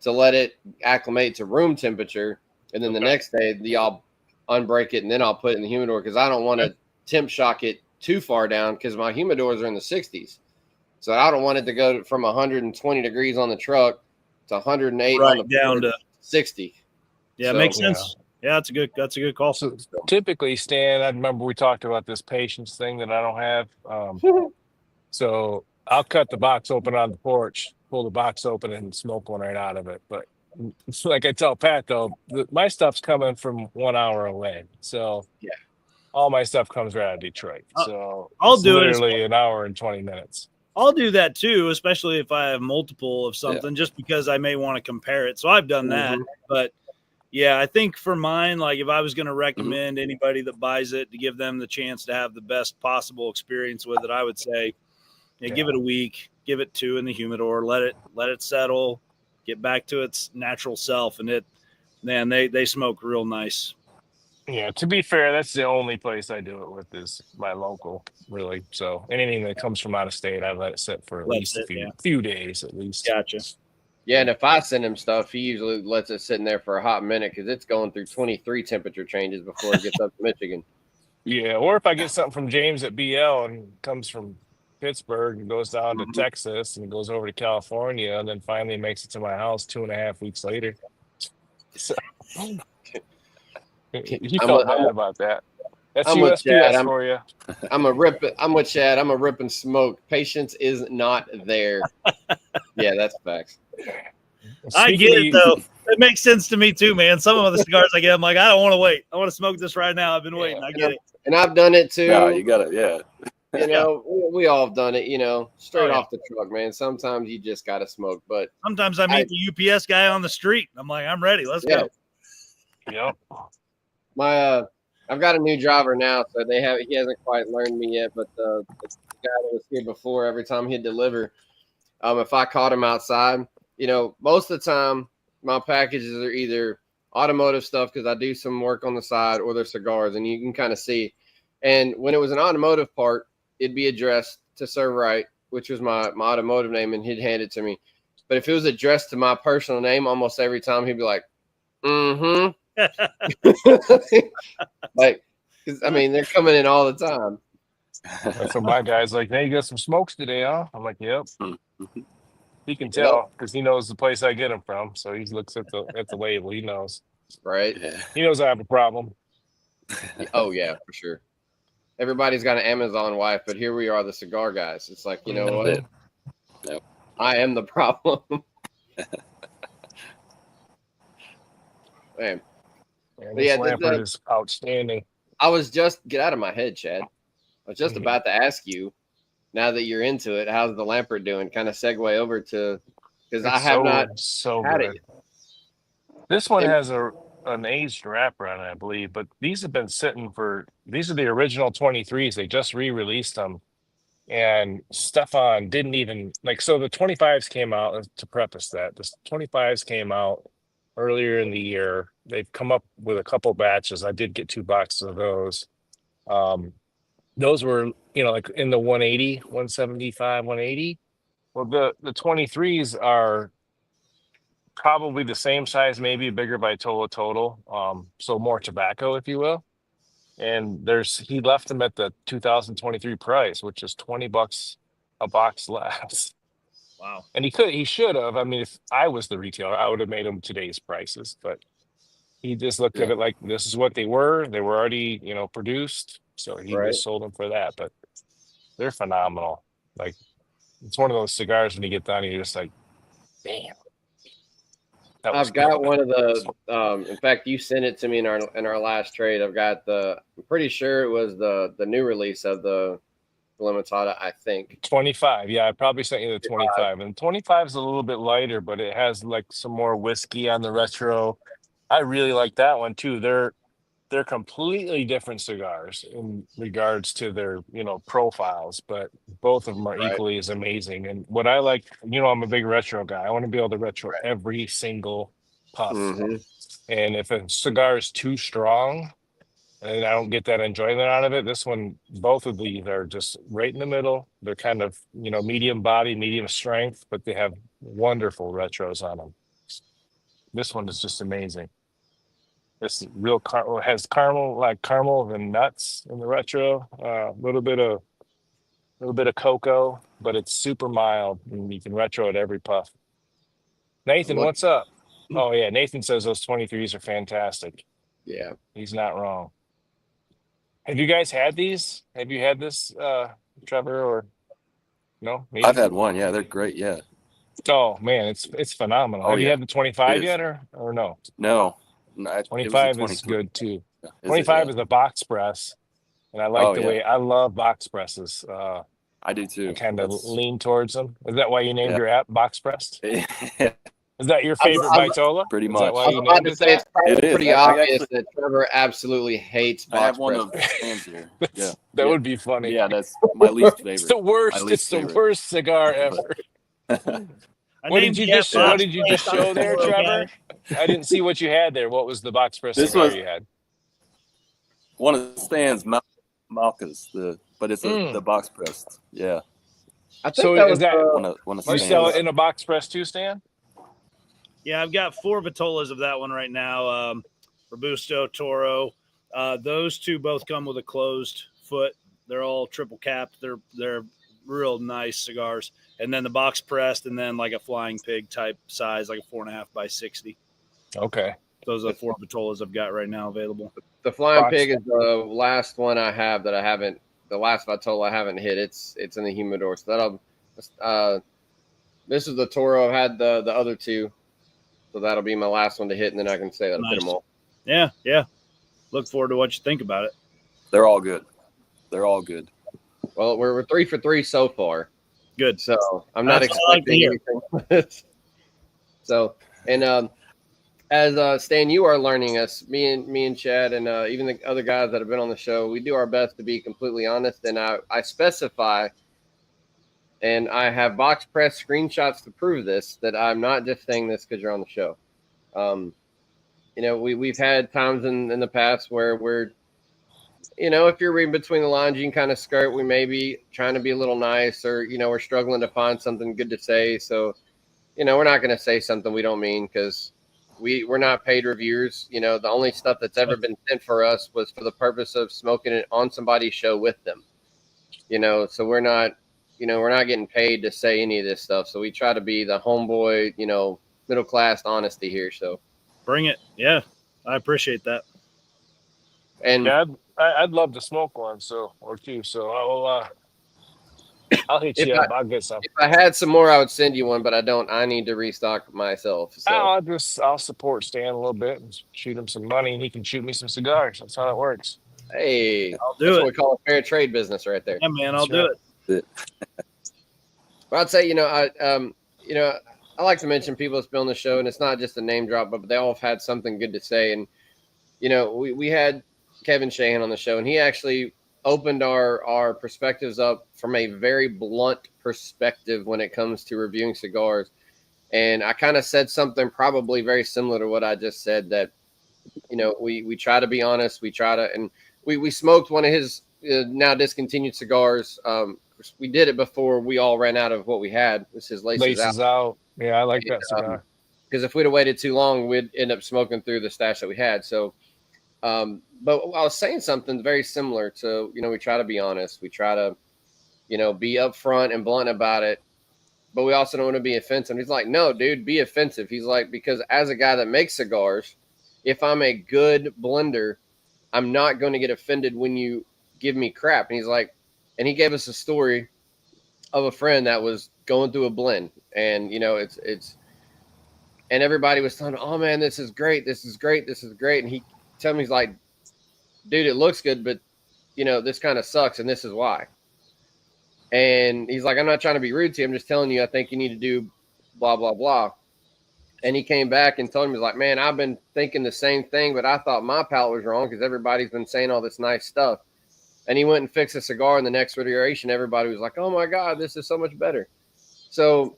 to let it acclimate to room temperature. And then the next day, I'll unbreak it and then I'll put it in the humidor because I don't want to temp shock it too far down because my humidors are in the 60s. So I don't want it to go from 120 degrees on the truck to 108 Right on the down porch, to 60. Yeah, So, makes sense. Yeah, that's a good call. So typically, Stan, I remember we talked about this patience thing that I don't have. So I'll cut the box open on the porch, pull the box open, and smoke one right out of it. But like I tell Pat, though, my stuff's coming from 1 hour away. So yeah. all my stuff comes right out of Detroit. So I'll it's do it as literally an hour and 20 minutes. I'll do that too, especially if I have multiple of something, just because I may want to compare it. So I've done that. But yeah, I think for mine, like if I was going to recommend anybody that buys it to give them the chance to have the best possible experience with it, I would say, give it a week, give it 2 in the humidor, let it settle, get back to its natural self, and they smoke real nice. Yeah, to be fair, that's the only place I do it with is my local, really. So anything that comes from out of state, I let it sit for at least a few days at least. Gotcha. Yeah, and if I send him stuff, he usually lets it sit in there for a hot minute because it's going through 23 temperature changes before it gets up to Michigan. Yeah, or if I get something from James at BL and comes from Pittsburgh and goes down to Texas and goes over to California and then finally makes it to my house 2.5 weeks later. So he felt bad about that. That's USPS for you. I'm with Chad. I'm a rip and smoke. Patience is not there. Yeah, that's facts. I get it though. It makes sense to me too, man. Some of the cigars I get, I'm like, I don't want to wait. I want to smoke this right now. I've been waiting. I get it. And I've done it too. No, you got it. Yeah. You know, we all have done it, straight off the truck, man. Sometimes you just got to smoke. But sometimes I meet the UPS guy on the street. I'm like, I'm ready. Let's go. Yep. I've got a new driver now, so he hasn't quite learned me yet. But the guy that was here before, every time he'd deliver, if I caught him outside, most of the time my packages are either automotive stuff because I do some work on the side, or they're cigars, and you can kind of see. And when it was an automotive part, it'd be addressed to Sir Wright, which was my automotive name, and he'd hand it to me. But if it was addressed to my personal name, almost every time he'd be like, like, because I mean, they're coming in all the time. That's what my guy's like, hey, you got some smokes today, huh? I'm like, yep. He can tell because he knows the place I get them from. So he looks at the label. He knows. Right. Yeah. He knows I have a problem. Oh, yeah, for sure. Everybody's got an Amazon wife, but here we are, the cigar guys. It's like, you know what? Yep. I am the problem. Man. This Lampert is outstanding. I was just, get out of my head, Chad. I was just about to ask you, now that you're into it, how's the Lampert doing? Kind of segue over to, because I have not had it. This one has an aged wrapper on it, I believe, but these have been sitting these are the original 23s. They just re-released them. And Stefan didn't even, so the 25s came out, to preface that, the 25s came out earlier in the year. They've come up with a couple batches. I did get 2 boxes of those. Those were, like in the 180, 175, 180. Well, the 23s are probably the same size, maybe bigger by total. So more tobacco, if you will. And he left them at the 2023 price, which is $20 a box less. Wow. And he should have. I mean, if I was the retailer, I would have made them today's prices, but he just looked at it like this is what they were. They were already, produced. So he just sold them for that. But they're phenomenal. Like, it's one of those cigars when you get done, you're just like, damn. I've got one of the. In fact, you sent it to me in our last trade. I've got I'm pretty sure it was the new release of the Limitada. I think 25. Yeah, I probably sent you the 25, and 25 is a little bit lighter, but it has like some more whiskey on the retro. I really like that one too. They're completely different cigars in regards to their profiles, but both of them are equally as amazing. And what I like, I'm a big retro guy. I want to be able to retro every single puff. And if a cigar is too strong and I don't get that enjoyment out of it, this one, both of these are just right in the middle. They're kind of medium body, medium strength, but they have wonderful retros on them. This one is just amazing. It's real has caramel and nuts in the retro. A little bit of little bit of cocoa, but it's super mild, and you can retro at every puff. Nathan, Look- what's up? Oh yeah, Nathan says those 23s are fantastic. Yeah. He's not wrong. Have you guys had these? Have you had this, Trevor, or no? I've Nathan? had one. Yeah, they're great. Yeah. Oh man, it's phenomenal. Oh, Have you yeah. had the 25 It is. yet, or no? No, it was the 25 is 23. good too. Is it? 25 Yeah. is a box press, and I like Oh, the yeah. way I love box presses. I do too. I kind of That's lean towards them. Is that why you named Yeah. your app Boxpressd? yeah, Is that your favorite I'm- Vitola? pretty Is much. that why I was you about named to it say that? it's probably It is. pretty I obvious actually- that Trevor absolutely hates I have one Boxpressd. of the stands here. Yeah. That Yeah. would be funny. Yeah, that's my least favorite. It's the worst. My least It's the favorite. worst cigar ever. I What named did you the just F What box did you press just on the show there, Toro, Trevor? guys. I didn't see what you had there. What was the Boxpressd This cigar was- you had? One of the stands, Malka's, but it's Mm. the Boxpressd. Yeah. I think So that is was that- One of You stands. sell it in a Boxpressd too, Stan? Yeah, I've got 4 Vitolas of that one right now. Robusto, Toro. Those two both come with a closed foot. They're all triple capped. They're real nice cigars. And then the box pressed, and then like a flying pig type size, like a 4.5 by 60. Okay. Those are the 4 Vitolas I've got right now available. the Flying Box- Pig is the last one I have that I haven't. The last Vitola I haven't hit. It's in the humidor. So that'll. This is the Toro. I've had the other two, so that'll be my last one to hit, and then I can say that I hit Nice. them all. Yeah. Look forward to what you think about it. They're all good. They're all good. Well, we're 3 for 3 so far. Good. So I'm not That's what I like to expecting anything. So, and as Stan, you are learning us, me and Chad, and even the other guys that have been on the show, we do our best to be completely honest. And I specify, and I have box press screenshots to prove this, that I'm not just saying this because you're on the show. We've had times in the past where we're, if you're reading between the lines, you can kind of skirt. We may be trying to be a little nice, or we're struggling to find something good to say. So, we're not going to say something we don't mean because we're not paid reviewers. The only stuff that's ever been sent for us was for the purpose of smoking it on somebody's show with them. So we're not, we're not getting paid to say any of this stuff. So we try to be the homeboy, middle class honesty here. So Bring it. Yeah, I appreciate that. and Yeah, I'd love to smoke one, or two. So I'll hit If you up. I'll get some. if I had some more, I would send you one, but I don't. I need to restock myself. So I'll support Stan a little bit and shoot him some money, and he can shoot me some cigars. That's how it works. hey, I'll that's do what it. we call a fair trade business right there. Yeah, man, I'll That's do it. But I'd say, I like to mention people that's been on the show, and it's not just a name drop, but they all have had something good to say. And, we had Kevin Shahan on the show, and he actually opened our perspectives up from a very blunt perspective when it comes to reviewing cigars. And I kind of said something probably very similar to what I just said, that, we try to be honest. We try to, and we smoked one of his now discontinued cigars. We did it before we all ran out of what we had. This is Laces out. Yeah, I like that cigar. because if we'd have waited too long, we'd end up smoking through the stash that we had. So, but I was saying something very similar to, we try to be honest. We try to, be upfront and blunt about it, but we also don't want to be offensive. He's like, no, dude, be offensive. He's like, because as a guy that makes cigars, if I'm a good blender, I'm not going to get offended when you give me crap. And he's like, and he gave us a story of a friend that was going through a blend, and it's and everybody was telling him, oh man, this is great, and he told me, he's like, dude, it looks good, but this kind of sucks, and this is why. And he's like, I'm not trying to be rude to you, I'm just telling you I think you need to do blah blah blah. And he came back and told me, he's like, man, I've been thinking the same thing, but I thought my palate was wrong because everybody's been saying all this nice stuff. And he went and fixed a cigar in the next iteration. Everybody was like, oh my God, this is so much better. So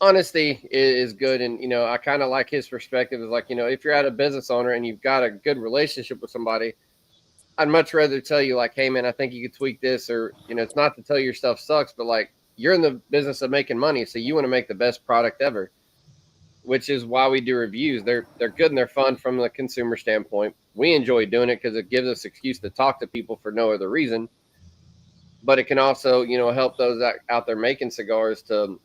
honesty is good. And, I kind of like his perspective is like, if you're at a business owner and you've got a good relationship with somebody, I'd much rather tell you like, hey man, I think you could tweak this, or, it's not to tell you your stuff sucks, but like you're in the business of making money. So you want to make the best product ever, which is why we do reviews. They're good and they're fun from the consumer standpoint. We enjoy doing it because it gives us an excuse to talk to people for no other reason. but it can also, you know, help those out there making cigars to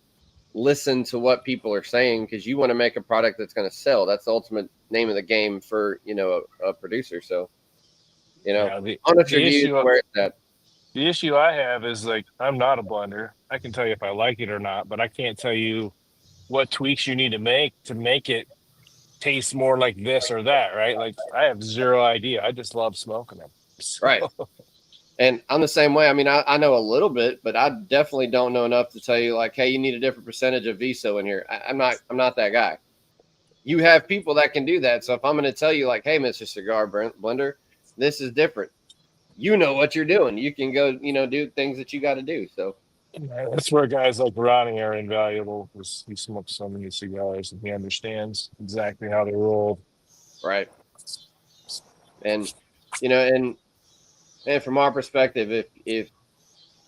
listen to what people are saying, because you want to make a product that's going to sell. That's the ultimate name of the game for, you know, a producer. So, you know, Yeah, honest the reviews issue where it's at. the issue I have is like I'm not a blender. I can tell you if I like it or not, but I can't tell you what tweaks you need to make it taste more like this or that, right? Like I have zero idea. I just love smoking them. So, Right. And I'm the same way. I mean, I know a little bit, but I definitely don't know enough to tell you like, hey, you need a different percentage of VSO in here. I'm not that guy. You have people that can do that. So if I'm going to tell you like, hey, Mr. Cigar Blender, this is different. You know what you're doing. You can go, you know, do things that you got to do. So that's where guys like Ronnie are invaluable, because he smokes so many cigars and he understands exactly how they roll. right. And you know, and from our perspective, if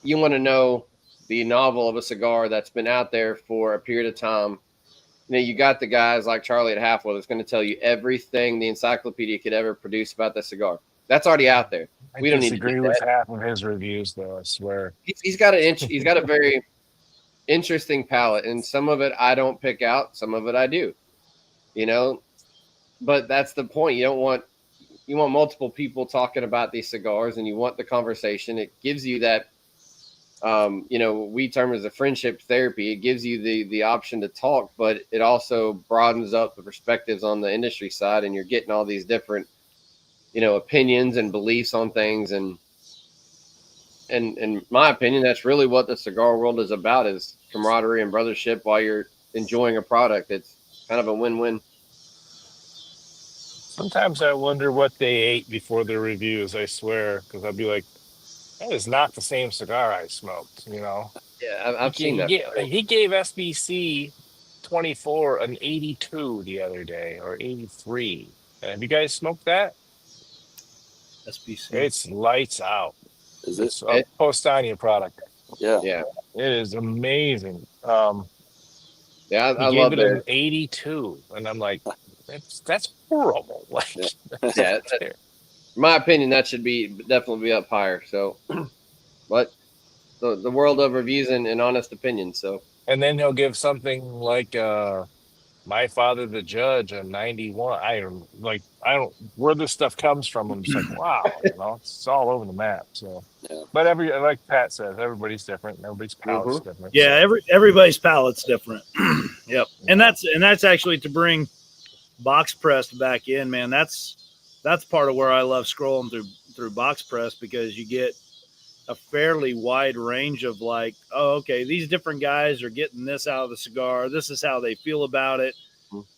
you want to know the novel of a cigar that's been out there for a period of time, you know, you got the guys like Charlie at Halfwell that's going to tell you everything the encyclopedia could ever produce about the cigar. That's already out there. I We don't need to disagree do with that. half of his reviews, though. I swear. He's got a very interesting palate, and some of it I don't pick out, some of it I do. You know, but that's the point. You want multiple people talking about these cigars, and you want the conversation. It gives you that, you know, we term as a friendship therapy. It gives you the option to talk, but it also broadens up the perspectives on the industry side, and you're getting all these different, you know, opinions and beliefs on things. And in my opinion, that's really what the cigar world is about, is camaraderie and brothership while you're enjoying a product. It's kind of a win-win. Sometimes I wonder what they ate before their reviews. I swear, because I'd be like, that is not the same cigar I smoked. You know, Yeah, I've seen that. he gave SBC 24 an 82 the other day, or 83. Have you guys smoked that? SBC. It's lights out. Is it? It's a post-Anya product. Yeah. Yeah. It is amazing. Yeah, He I gave love it that. an 82, and I'm like, that's horrible. Like, Yeah, in my opinion, that should definitely be up higher. So, but the world of reviews and honest opinions. So, and then he'll give something like My Father the Judge a 91. I don't where this stuff comes from. I'm just like, wow, you know, it's all over the map. So, Yeah. but like Pat says, everybody's different. And everybody's palate's different. Yeah, so. everybody's palate's different. Yep, and that's actually to bring Boxpressd back in, man. That's part of where I love scrolling through Boxpressd, because you get a fairly wide range of like, oh, okay, these different guys are getting this out of the cigar. This is how they feel about it.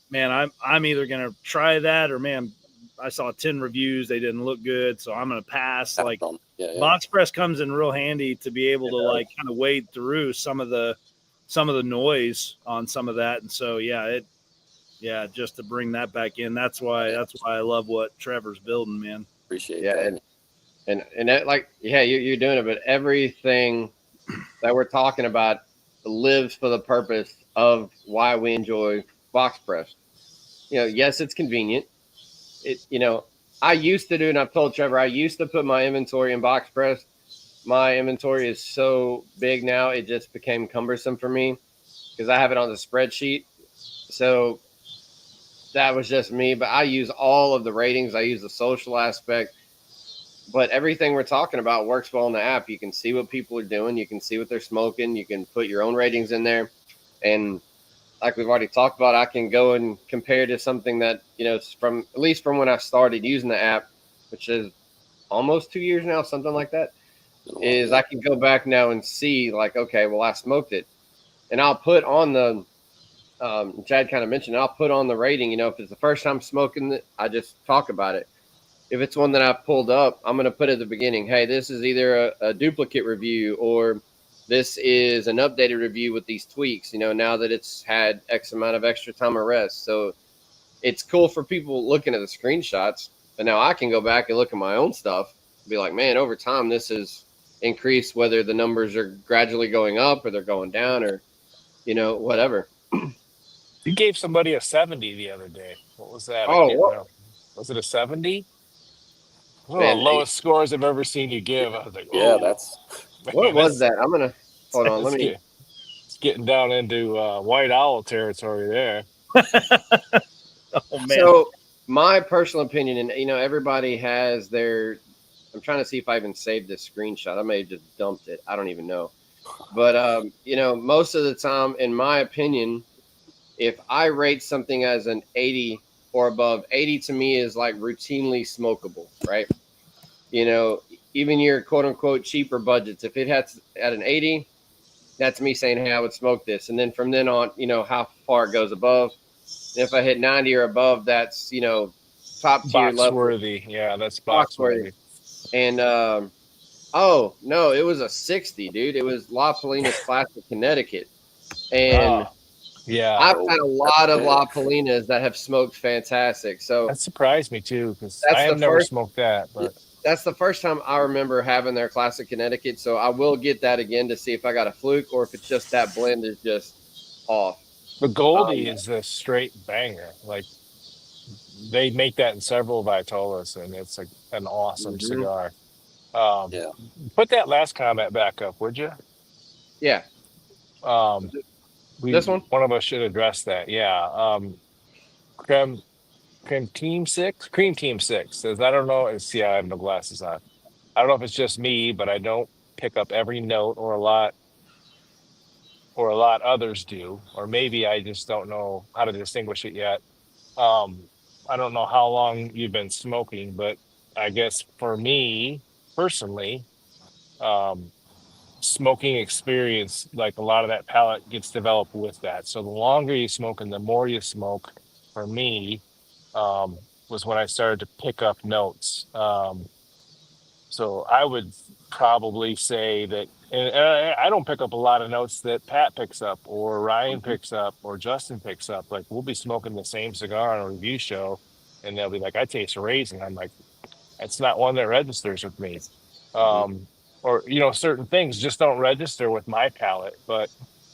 Man, I'm either gonna try that, or man, I saw 10 reviews, they didn't look good, so I'm gonna pass. Like, Boxpressd comes in real handy to be able to like kind of wade through some of the noise on some of that. And so just to bring that back in, that's why I love what Trevor's building, man. Appreciate that. And that, like, yeah, you're doing it, but everything that we're talking about lives for the purpose of why we enjoy Boxpressd. You know, yes, it's convenient. You know, I used to do, and I've told Trevor, I used to put my inventory in Boxpressd. My inventory is so big now, it just became cumbersome for me because I have it on the spreadsheet. So that was just me. But I use all of the ratings. I use the social aspect. But everything we're talking about works well in the app. You can see what people are doing. You can see what they're smoking. You can put your own ratings in there. And like we've already talked about, I can go and compare to something that, you know, from at least from when I started using the app, which is almost 2 years now, something like that, is I can go back now and see like, okay, well, I smoked it. And I'll put on the, Chad kind of mentioned, I'll put on the rating. You know, if it's the first time smoking it, I just talk about it. If it's one that I pulled up, I'm going to put at the beginning, hey, this is either a duplicate review or this is an updated review with these tweaks, you know, now that it's had X amount of extra time of rest. So it's cool for people looking at the screenshots. But now I can go back and look at my own stuff and be like, man, over time, this has increased, whether the numbers are gradually going up or they're going down or, you know, whatever. You gave somebody a 70 the other day. What was that? Oh, I can't remember. Was it a 70? One of the lowest scores I've ever seen you give. I was like, yeah, oh. What Man, was that? I'm gonna hold on. Let it's, me. it's getting down into white owl territory there. Oh man. So my personal opinion, and everybody has their. I'm trying to see if I even saved this screenshot. I may have just dumped it. I don't even know. But most of the time, in my opinion, if I rate something as an 80 or above, 80 to me is like routinely smokable, right? Even your quote unquote cheaper budgets, if it has at an 80, that's me saying, hey, I would smoke this. And then from then on, how far it goes above. And if I hit 90 or above, that's, top tier Box level, worthy. Yeah, that's box box worthy. worthy. And, oh, no, it was a 60, dude. It was La Polina's Classic Connecticut. And Yeah. I've had a lot of big. La Polinas that have smoked fantastic. So That surprised me too, because I that's have the never first smoked that. But that's the first time I remember having their Classic Connecticut. So I will get that again to see if I got a fluke or if it's just that blend is just off. the Goldie is a straight banger. Like they make that in several Vitolas, and it's an awesome Mhm. cigar. Yeah. Put that last comment back up, would you? Yeah. This one? One of us should address that. Yeah. Creme Cream Team 6 says, I don't know. See, I have no glasses on. I don't know if it's just me, but I don't pick up every note or a lot others do, or maybe I just don't know how to distinguish it yet. I don't know how long you've been smoking, but I guess for me personally, um, smoking experience, like a lot of that palate gets developed with that. So the longer you smoke and the more you smoke, for me, was when I started to pick up notes. So I would probably say that, and I don't pick up a lot of notes that Pat picks up or Ryan picks up or Justin picks up. Like we'll be smoking the same cigar on a review show, and they'll be like, "I taste raisin." I'm like, "It's not one that registers with me." Mhm. Or certain things just don't register with my palate. But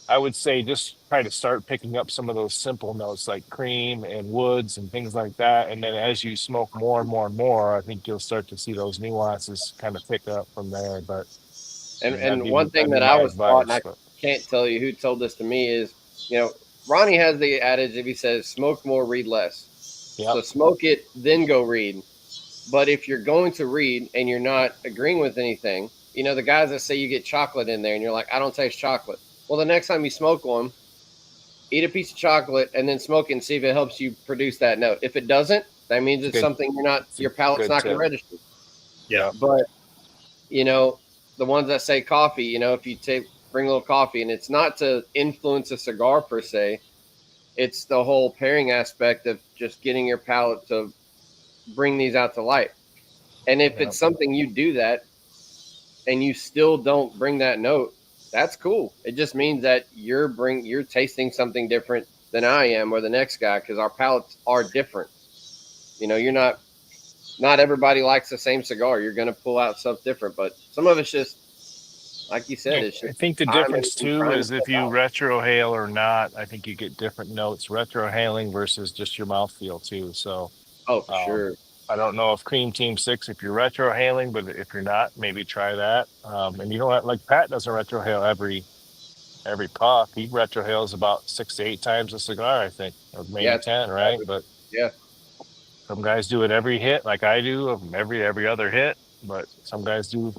I would say just try to start picking up some of those simple notes like cream and woods and things like that. And then as you smoke more and more and more, I think you'll start to see those nuances kind of pick up from there. But I And mean, and one thing that'd be that I my was taught, and advice. I But can't tell you who told this to me, is Ronnie has the adage if he says smoke more, read less. yeah, So smoke it, then go read. But if you're going to read and you're not agreeing with anything, the guys that say you get chocolate in there and you're like, I don't taste chocolate. Well, the next time you smoke one, eat a piece of chocolate and then smoke it and see if it helps you produce that note. If it doesn't, that means it's good, something it's a your palate's good not going to tip. register. Yeah. But the ones that say coffee, if you bring a little coffee, and it's not to influence a cigar per se, it's the whole pairing aspect of just getting your palate to bring these out to light. And if Yeah. it's something you do that and you still don't bring that note, that's cool. It just means that you're tasting something different than I am or the next guy because our palates are different. You're not everybody likes the same cigar. You're going to pull out stuff different, but some of it's just like you said, it's I just think the time difference and too trying is if stuff you out. retrohale or not. I think you get different notes retrohaling versus just your mouthfeel too. So Oh, for um, sure. I don't know if Cream Team 6 if you're retrohaling, but if you're not, maybe try that. And you know what? Like Pat doesn't retrohale every puff. He retrohales about 6 to 8 times a cigar, I think, or maybe Yeah, 10, right? But yeah. some guys do it every hit, like I do, of every other hit. But some guys do,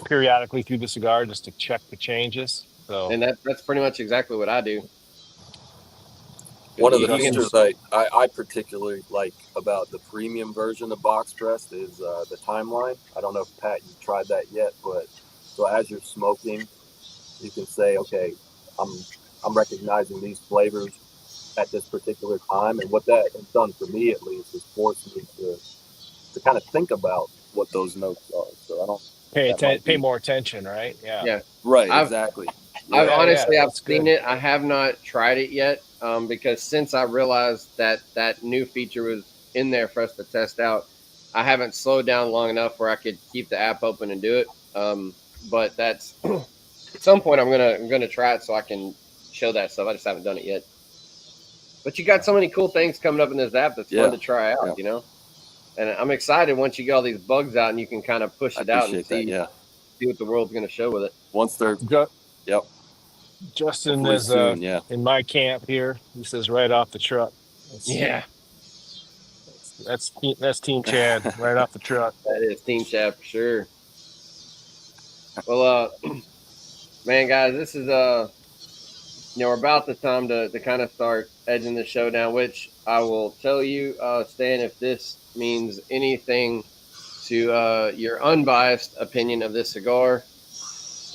periodically through the cigar just to check the changes. So And that's pretty much exactly what I do. One of You, the you can, features I particularly like about the premium version of Boxpressd is the timeline. I don't know if Pat you tried that yet, but so as you're smoking, you can say, okay, I'm recognizing these flavors at this particular time, and what that has done for me at least is forced me to kind of think about what those notes are. So I don't that might pay be more attention, right? Yeah. yeah. right, I've exactly. I've Yeah, Yeah, honestly I've that's seen good. it. I have not tried it yet because since I realized that new feature was in there for us to test out, I haven't slowed down long enough where I could keep the app open and do it. But that's at some point I'm gonna try it so I can show that stuff. I just haven't done it yet. But you got so many cool things coming up in this app that's fun yeah, to try yeah. out, And I'm excited once you get all these bugs out and you can kind of push I it out and appreciate that. see Yeah, see what the world's going to show with it. Once they're, yep. Justin Hopefully is soon, yeah. in my camp here. He says right off the truck. That's Team Chad right off the truck. That is Team Chad for sure. Well, man, guys, this is we're about the time to kind of start edging the show down. Which I will tell you, Stan, if this means anything to your unbiased opinion of this cigar,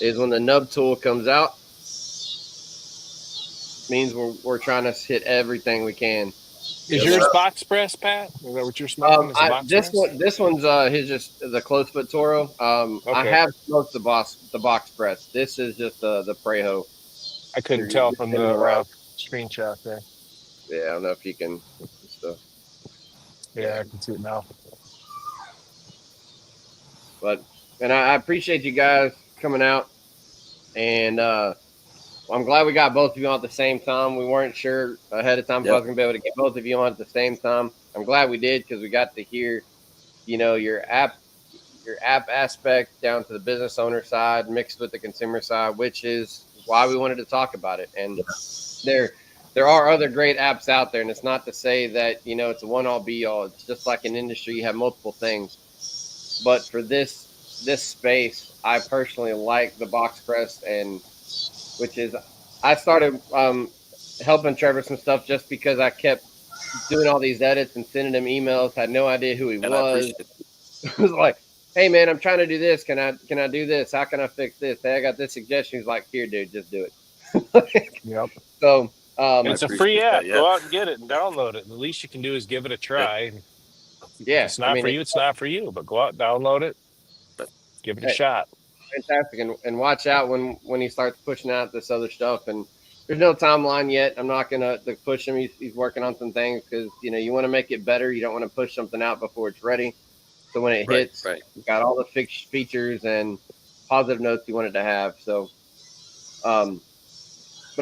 is when the nub tool comes out. Means we're trying to hit everything we can. Is yours Boxpressd, Pat? Is that what you're smoking? This one's his just the close foot Toro. Okay. I have smoked the Boxpressd. This is just the Prejo. I couldn't tell from the screenshot there. Yeah, I don't know if you can. Yeah, I can see it now. But I appreciate you guys coming out, and I'm glad we got both of you on at the same time. We weren't sure ahead of time if I was going to be able to get both of you on at the same time. I'm glad we did because we got to hear, your app aspect down to the business owner side mixed with the consumer side, which is why we wanted to talk about it. And there are other great apps out there, and it's not to say that it's a one all be all. It's just like an industry, you have multiple things. But for this space, I personally like the Boxpressd, and which is I started helping Trevor some stuff just because I kept doing all these edits and sending him emails. Had no idea who he was. I was like, "Hey man, I'm trying to do this. Can I do this? How can I fix this? Hey, I got this suggestion." He's like, "Here, dude, just do it." Yep. So it's a free app. Go out and get it and download it. The least you can do is give it a try. Yeah, if it's not for you. It's not for you. But go out, download it, give it a shot. Fantastic, and watch out when he starts pushing out this other stuff. And there's no timeline yet. I'm not gonna push him. He's working on some things because you want to make it better. You don't want to push something out before it's ready. So when it hits, you've got all the features and positive notes you want it to have. So, but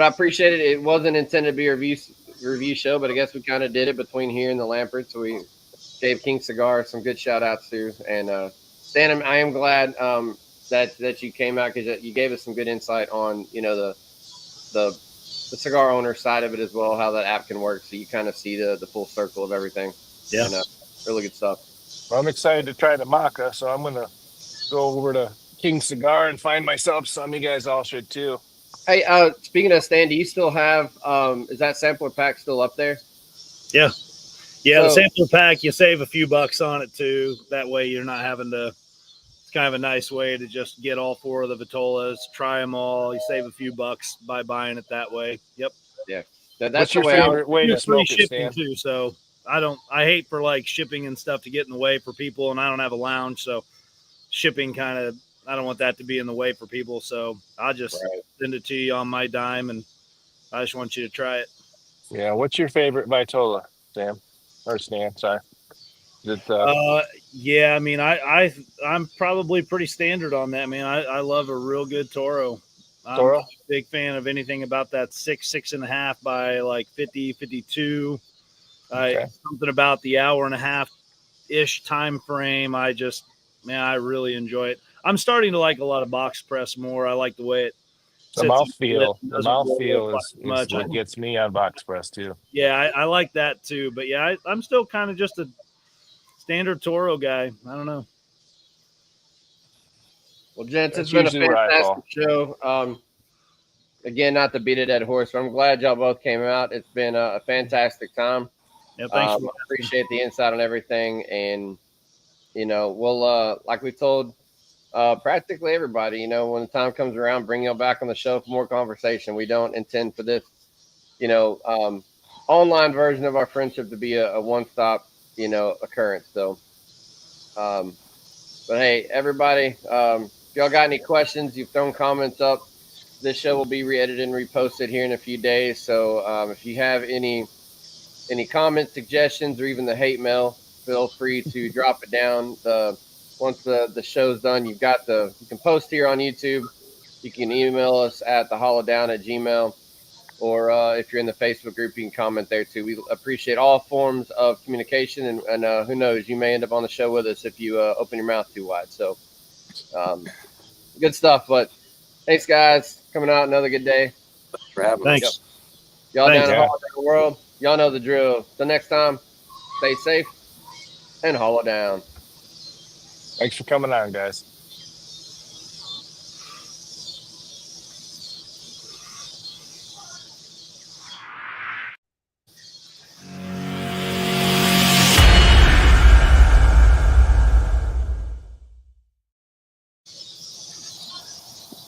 I appreciate it. It wasn't intended to be a review show, but I guess we kind of did it between here and the Lampert. So we gave King Cigar some good shout outs too. And Stan, I am glad that you came out because you gave us some good insight on the cigar owner side of it as well, how that app can work. So you kind of see the full circle of everything. Yeah, and, really good stuff. Well, I'm excited to try the Maca, so I'm gonna go over to King Cigar and find myself some. You guys all should too. Hey, speaking of Stan, do you still have is that sampler pack still up there? Yeah. The sampler pack, you save a few bucks on it too. That way you're not having to. It's kind of a nice way to just get all four of the Vitolas, try them all. You save a few bucks by buying it that way. Yep. Yeah. That's What's your favorite way to smoke it, Stan? Too, so I hate for like shipping and stuff to get in the way for people, and I don't have a lounge, so shipping I don't want that to be in the way for people. So I'll just send it to you on my dime, and I just want you to try it. Yeah. What's your favorite Vitola, Sam? Or Stan, sorry. Yeah, I mean, I'm probably pretty standard on that, man. I love a real good Toro. I'm a big fan of anything about that 6.5 by like 50, 52. Something about the hour and a half ish time frame. I really enjoy it. I'm starting to like a lot of Boxpressd more. I like the way it. The mouthfeel is what gets me on Boxpressd too. Yeah, I like that too. But yeah, I'm still kind of just a standard Toro guy. I don't know. Well, gents, it's been a fantastic show. Again, not to beat a dead horse, but I'm glad y'all both came out. It's been a fantastic time. Yeah, thanks. I appreciate the insight on everything, and we'll like we told practically everybody, when the time comes around, bring y'all back on the show for more conversation. We don't intend for this, online version of our friendship to be a one-stop, occurrence. So, but hey, everybody, if y'all got any questions, you've thrown comments up. This show will be re-edited and reposted here in a few days. So if you have any comments, suggestions, or even the hate mail, feel free to drop it down. Once the show's done, you can post here on YouTube. You can email us at thehollowdown@gmail.com, or if you're in the Facebook group, you can comment there too. We appreciate all forms of communication, and who knows, you may end up on the show with us if you open your mouth too wide. So good stuff. But thanks, guys, coming out another good day. For having Thanks. us. Y'all Thanks. down in Yeah. Hollow Down World, y'all know the drill. Till next time, stay safe and hollow down. Thanks for coming on, guys.